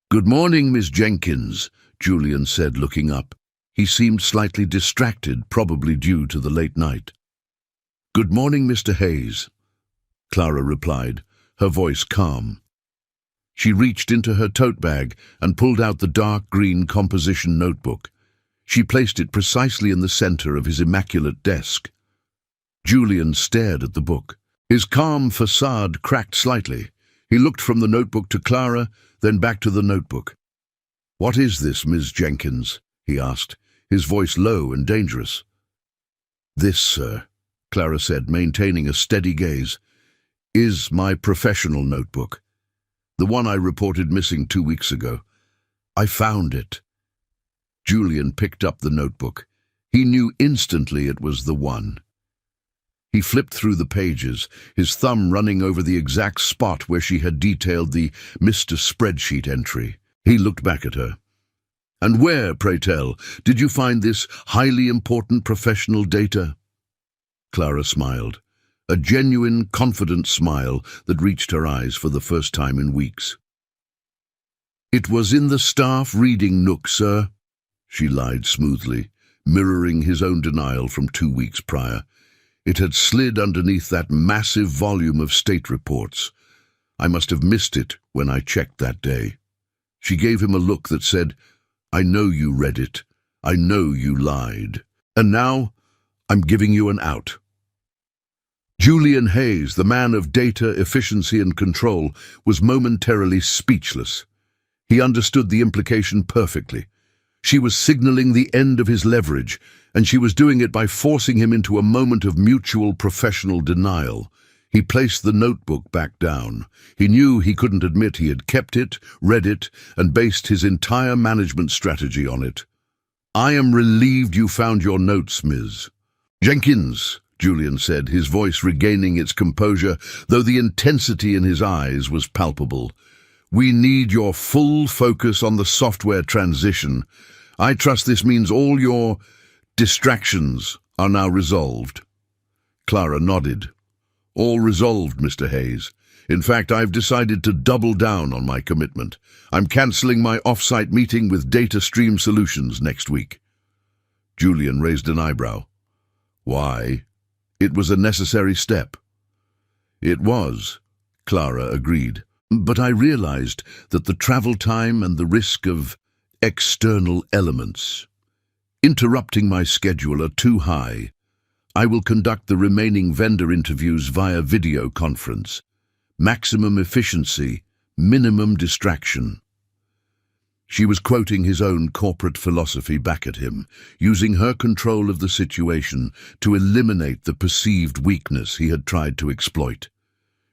"Good morning, Miss Jenkins," Julian said, looking up. He seemed slightly distracted, probably due to the late night. "Good morning, Mr. Hayes," Clara replied, her voice calm. She reached into her tote bag and pulled out the dark green composition notebook. She placed it precisely in the center of his immaculate desk. Julian stared at the book. His calm facade cracked slightly. He looked from the notebook to Clara, then back to the notebook. "What is this, Ms. Jenkins?" he asked, his voice low and dangerous. "This, sir," Clara said, maintaining a steady gaze, "is my professional notebook. The one I reported missing 2 weeks ago. I found it." Julian picked up the notebook. He knew instantly it was the one. He flipped through the pages, his thumb running over the exact spot where she had detailed the Mr. Spreadsheet entry. He looked back at her. "And where, pray tell, did you find this highly important professional data?" Clara smiled, a genuine, confident smile that reached her eyes for the first time in weeks. "It was in the staff reading nook, sir," she lied smoothly, mirroring his own denial from 2 weeks prior. "It had slid underneath that massive volume of state reports. I must have missed it when I checked that day." She gave him a look that said, "I know you read it. I know you lied. And now, I'm giving you an out." Julian Hayes, the man of data, efficiency and control, was momentarily speechless. He understood the implication perfectly. She was signaling the end of his leverage, and she was doing it by forcing him into a moment of mutual professional denial. He placed the notebook back down. He knew he couldn't admit he had kept it, read it, and based his entire management strategy on it. "I am relieved you found your notes, Ms. Jenkins," Julian said, his voice regaining its composure, though the intensity in his eyes was palpable. "We need your full focus on the software transition. I trust this means all your distractions are now resolved." Clara nodded. "All resolved, Mr. Hayes. In fact, I've decided to double down on my commitment. I'm cancelling my off-site meeting with Data Stream Solutions next week." Julian raised an eyebrow. "Why? It was a necessary step." "It was," Clara agreed. "But I realized that the travel time and the risk of external elements interrupting my schedule are too high. I will conduct the remaining vendor interviews via video conference. Maximum efficiency, minimum distraction." She was quoting his own corporate philosophy back at him, using her control of the situation to eliminate the perceived weakness he had tried to exploit.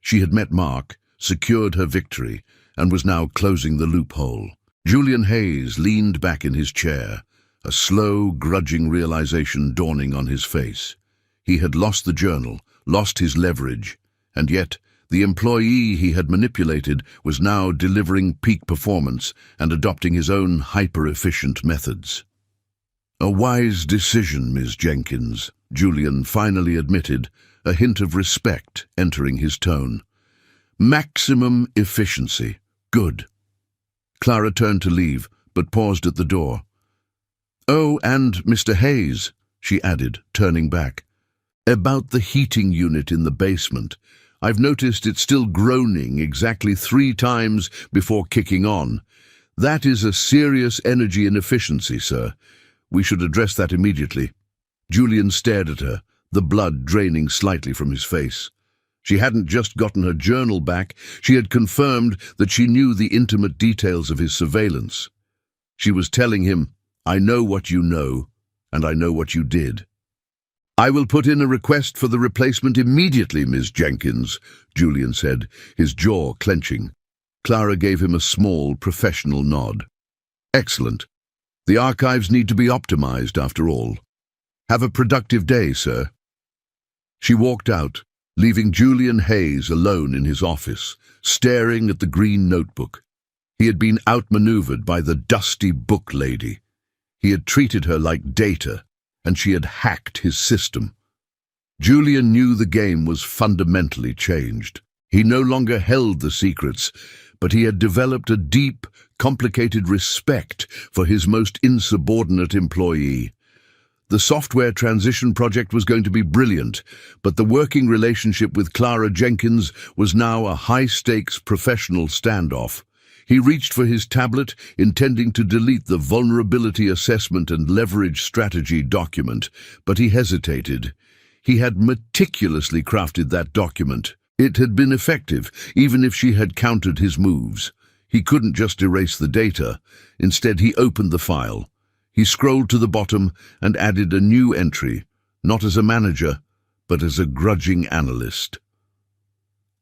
She had met Mark, secured her victory, and was now closing the loophole. Julian Hayes leaned back in his chair, a slow, grudging realization dawning on his face. He had lost the journal, lost his leverage, and yet the employee he had manipulated was now delivering peak performance and adopting his own hyper-efficient methods. "A wise decision, Ms. Jenkins," Julian finally admitted, a hint of respect entering his tone. "Maximum efficiency. Good." Clara turned to leave, but paused at the door. "Oh, and Mr. Hayes," she added, turning back. "About the heating unit in the basement. I've noticed it's still groaning exactly 3 times before kicking on. That is a serious energy inefficiency, sir. We should address that immediately." Julian stared at her, the blood draining slightly from his face. She hadn't just gotten her journal back, she had confirmed that she knew the intimate details of his surveillance. She was telling him, "I know what you know, and I know what you did." "I will put in a request for the replacement immediately, Ms. Jenkins," Julian said, his jaw clenching. Clara gave him a small, professional nod. "Excellent. The archives need to be optimized, after all. Have a productive day, sir." She walked out, leaving Julian Hayes alone in his office, staring at the green notebook. He had been outmaneuvered by the dusty book lady. He had treated her like data, and she had hacked his system. Julian knew the game was fundamentally changed. He no longer held the secrets, but he had developed a deep, complicated respect for his most insubordinate employee. The software transition project was going to be brilliant, but the working relationship with Clara Jenkins was now a high-stakes professional standoff. He reached for his tablet, intending to delete the vulnerability assessment and leverage strategy document, but he hesitated. He had meticulously crafted that document. It had been effective, even if she had countered his moves. He couldn't just erase the data. Instead, he opened the file. He scrolled to the bottom and added a new entry, not as a manager, but as a grudging analyst.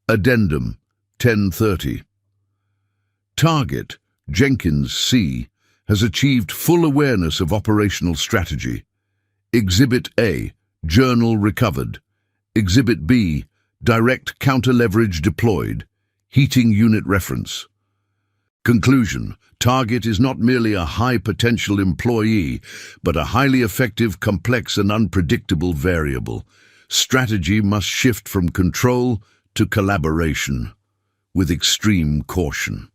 Addendum, 10:30. Target, Jenkins C., has achieved full awareness of operational strategy. Exhibit A, journal recovered. Exhibit B, direct counter-leverage deployed. Heating unit reference. Conclusion, Target is not merely a high-potential employee, but a highly effective, complex and unpredictable variable. Strategy must shift from control to collaboration, with extreme caution.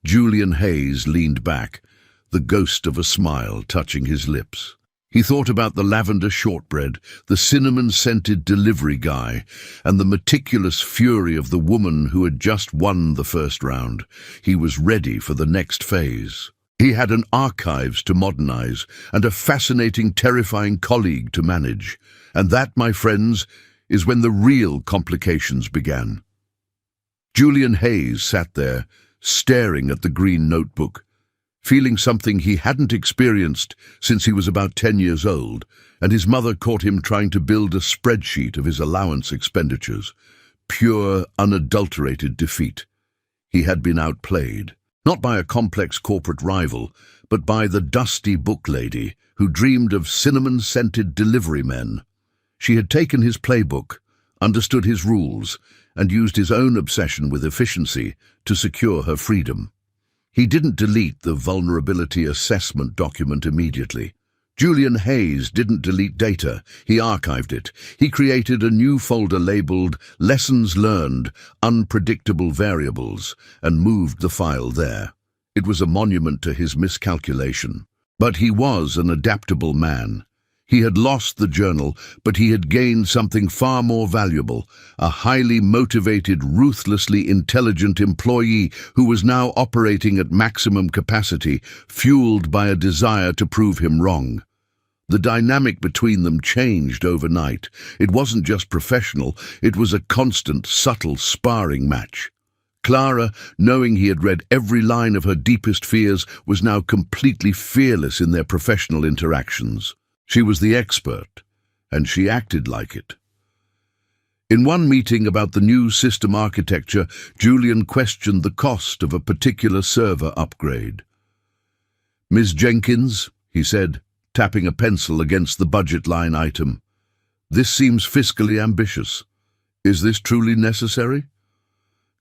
Julian Hayes leaned back, the ghost of a smile touching his lips. He thought about the lavender shortbread, the cinnamon-scented delivery guy, and the meticulous fury of the woman who had just won the first round. He was ready for the next phase. He had an archives to modernize and a fascinating, terrifying colleague to manage. And that, my friends, is when the real complications began. Julian Hayes sat there, staring at the green notebook, feeling something he hadn't experienced since he was about 10 years old, and his mother caught him trying to build a spreadsheet of his allowance expenditures. Pure, unadulterated defeat. He had been outplayed, not by a complex corporate rival, but by the dusty book lady who dreamed of cinnamon-scented delivery men. She had taken his playbook, understood his rules, and used his own obsession with efficiency to secure her freedom. He didn't delete the vulnerability assessment document immediately. Julian Hayes didn't delete data, he archived it. He created a new folder labeled Lessons Learned, Unpredictable Variables, and moved the file there. It was a monument to his miscalculation. But he was an adaptable man. He had lost the journal, but he had gained something far more valuable, a highly motivated, ruthlessly intelligent employee who was now operating at maximum capacity, fueled by a desire to prove him wrong. The dynamic between them changed overnight. It wasn't just professional, it was a constant, subtle sparring match. Clara, knowing he had read every line of her deepest fears, was now completely fearless in their professional interactions. She was the expert, and she acted like it. In one meeting about the new system architecture, Julian questioned the cost of a particular server upgrade. "Ms. Jenkins," he said, tapping a pencil against the budget line item, "this seems fiscally ambitious. Is this truly necessary?"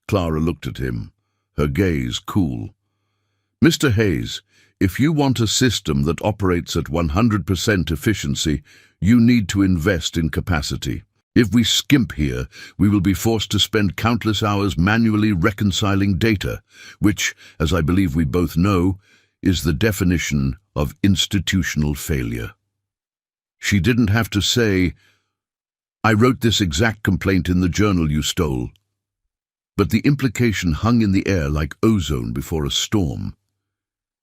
Clara looked at him, her gaze cool. "Mr. Hayes, if you want a system that operates at 100% efficiency, you need to invest in capacity. If we skimp here, we will be forced to spend countless hours manually reconciling data, which, as I believe we both know, is the definition of institutional failure." She didn't have to say, "I wrote this exact complaint in the journal you stole." But the implication hung in the air like ozone before a storm.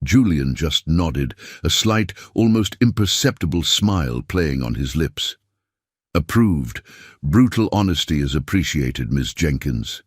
Julian just nodded, a slight, almost imperceptible smile playing on his lips. "Approved. Brutal honesty is appreciated, Ms. Jenkins."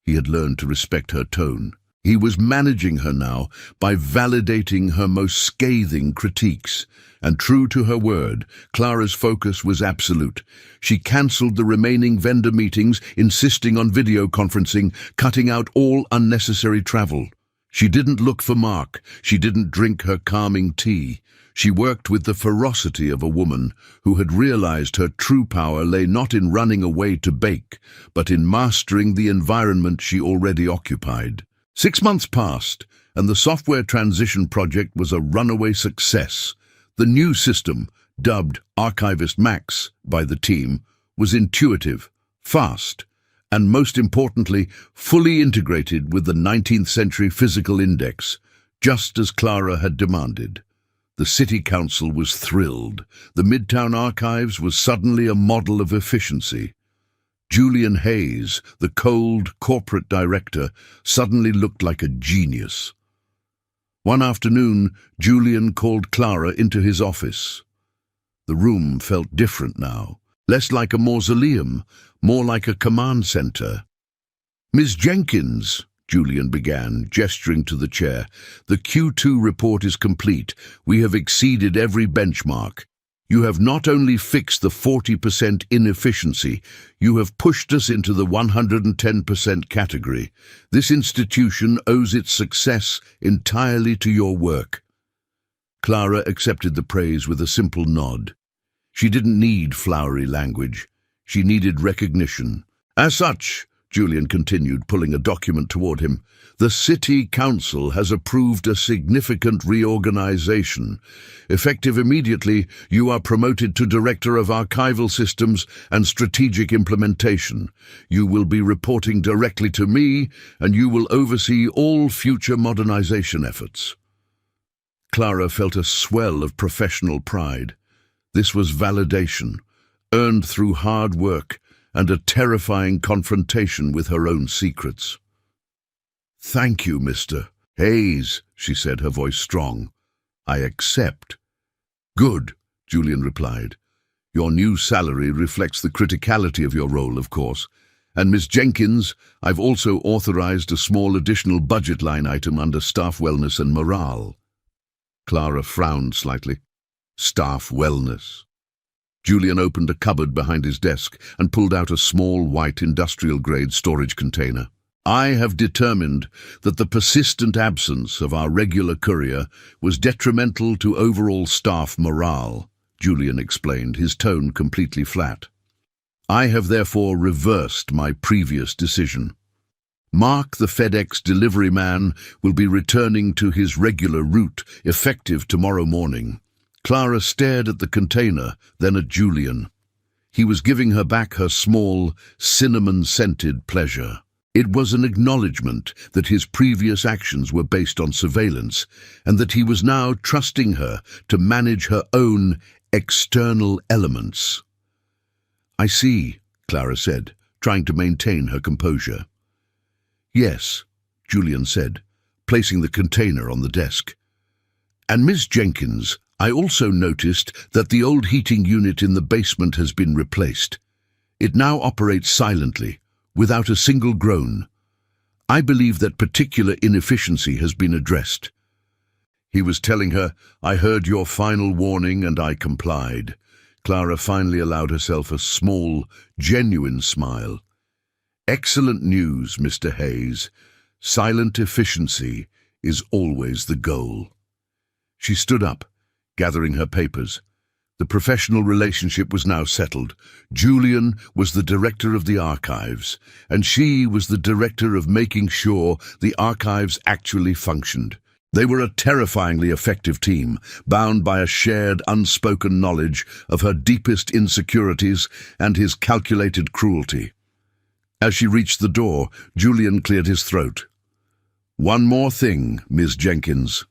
He had learned to respect her tone. He was managing her now by validating her most scathing critiques. And true to her word, Clara's focus was absolute. She cancelled the remaining vendor meetings, insisting on video conferencing, cutting out all unnecessary travel. She didn't look for Mark. She didn't drink her calming tea. She worked with the ferocity of a woman who had realized her true power lay not in running away to bake, but in mastering the environment she already occupied. 6 months passed, and the software transition project was a runaway success. The new system, dubbed Archivist Max by the team, was intuitive, fast, and most importantly, fully integrated with the 19th century physical index, just as Clara had demanded. The city council was thrilled. The Midtown Archives was suddenly a model of efficiency. Julian Hayes, the cold corporate director, suddenly looked like a genius. One afternoon, Julian called Clara into his office. The room felt different now, less like a mausoleum, more like a command center. "Ms. Jenkins," Julian began, gesturing to the chair, "the Q2 report is complete. We have exceeded every benchmark. You have not only fixed the 40% inefficiency, you have pushed us into the 110% category. This institution owes its success entirely to your work." Clara accepted the praise with a simple nod. She didn't need flowery language. She needed recognition. "As such," Julian continued, pulling a document toward him, "the City Council has approved a significant reorganization. Effective immediately, you are promoted to Director of Archival Systems and Strategic Implementation. You will be reporting directly to me, and you will oversee all future modernization efforts." Clara felt a swell of professional pride. This was validation, earned through hard work and a terrifying confrontation with her own secrets. "Thank you, Mr. Hayes," she said, her voice strong. "I accept." "Good," Julian replied. "Your new salary reflects the criticality of your role, of course. And Miss Jenkins, I've also authorized a small additional budget line item under staff wellness and morale." Clara frowned slightly. Staff wellness. Julian opened a cupboard behind his desk and pulled out a small white industrial-grade storage container. "I have determined that the persistent absence of our regular courier was detrimental to overall staff morale," Julian explained, his tone completely flat. "I have therefore reversed my previous decision. Mark, the FedEx delivery man, will be returning to his regular route, effective tomorrow morning." Clara stared at the container, then at Julian. He was giving her back her small, cinnamon-scented pleasure. It was an acknowledgement that his previous actions were based on surveillance, and that he was now trusting her to manage her own external elements. "I see," Clara said, trying to maintain her composure. "Yes," Julian said, placing the container on the desk. "And Miss Jenkins, I also noticed that the old heating unit in the basement has been replaced. It now operates silently, without a single groan. I believe that particular inefficiency has been addressed." He was telling her, "I heard your final warning and I complied." Clara finally allowed herself a small, genuine smile. "Excellent news, Mr. Hayes. Silent efficiency is always the goal." She stood up, gathering her papers. The professional relationship was now settled. Julian was the director of the archives, and she was the director of making sure the archives actually functioned. They were a terrifyingly effective team, bound by a shared, unspoken knowledge of her deepest insecurities and his calculated cruelty. As she reached the door, Julian cleared his throat. "One more thing, Miss Jenkins."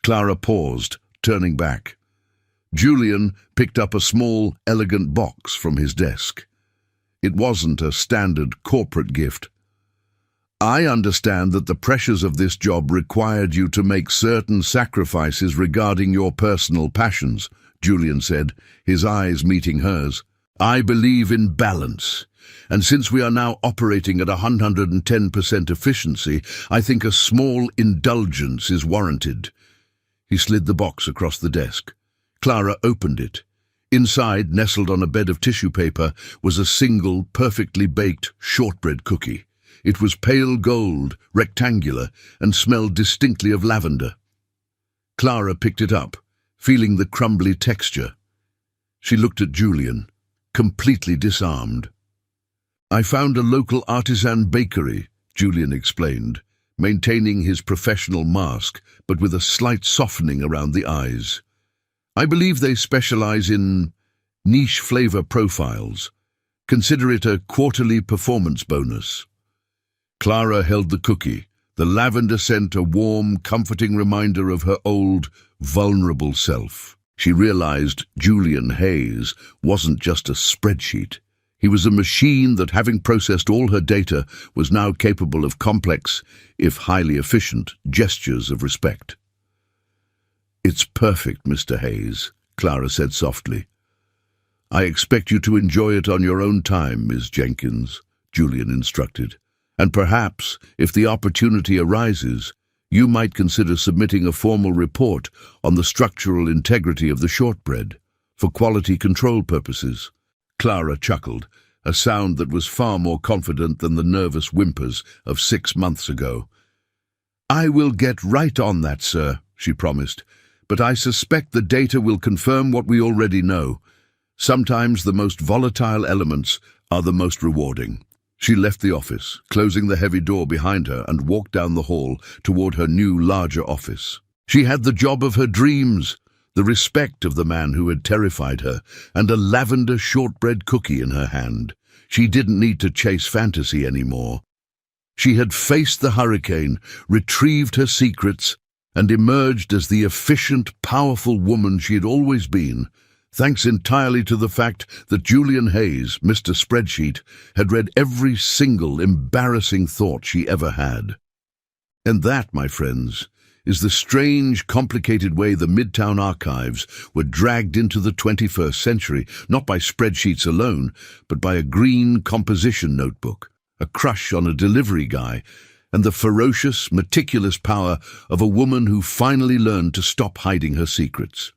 Clara paused, turning back. Julian picked up a small, elegant box from his desk. It wasn't a standard corporate gift. "I understand that the pressures of this job required you to make certain sacrifices regarding your personal passions," Julian said, his eyes meeting hers. "I believe in balance, and since we are now operating at 110% efficiency, I think a small indulgence is warranted." He slid the box across the desk. Clara opened it. Inside, nestled on a bed of tissue paper, was a single, perfectly baked shortbread cookie. It was pale gold, rectangular, and smelled distinctly of lavender. Clara picked it up, feeling the crumbly texture. She looked at Julian, completely disarmed. "I found a local artisan bakery," Julian explained, maintaining his professional mask, but with a slight softening around the eyes. "I believe they specialize in niche flavor profiles. Consider it a quarterly performance bonus." Clara held the cookie, the lavender scent a warm, comforting reminder of her old, vulnerable self. She realized Julian Hayes wasn't just a spreadsheet. He was a machine that, having processed all her data, was now capable of complex, if highly efficient, gestures of respect. "It's perfect, Mr. Hayes," Clara said softly. "I expect you to enjoy it on your own time, Miss Jenkins," Julian instructed. "And perhaps, if the opportunity arises, you might consider submitting a formal report on the structural integrity of the shortbread, for quality control purposes." Clara chuckled, a sound that was far more confident than the nervous whimpers of 6 months ago. "I will get right on that, sir," she promised, "but I suspect the data will confirm what we already know. Sometimes the most volatile elements are the most rewarding." She left the office, closing the heavy door behind her, and walked down the hall toward her new, larger office. She had the job of her dreams, the respect of the man who had terrified her, and a lavender shortbread cookie in her hand. She didn't need to chase fantasy anymore. She had faced the hurricane, retrieved her secrets, and emerged as the efficient, powerful woman she had always been, thanks entirely to the fact that Julian Hayes, Mr. Spreadsheet, had read every single embarrassing thought she ever had. And that, my friends, is the strange, complicated way the Midtown archives were dragged into the 21st century, not by spreadsheets alone, but by a green composition notebook, a crush on a delivery guy, and the ferocious, meticulous power of a woman who finally learned to stop hiding her secrets.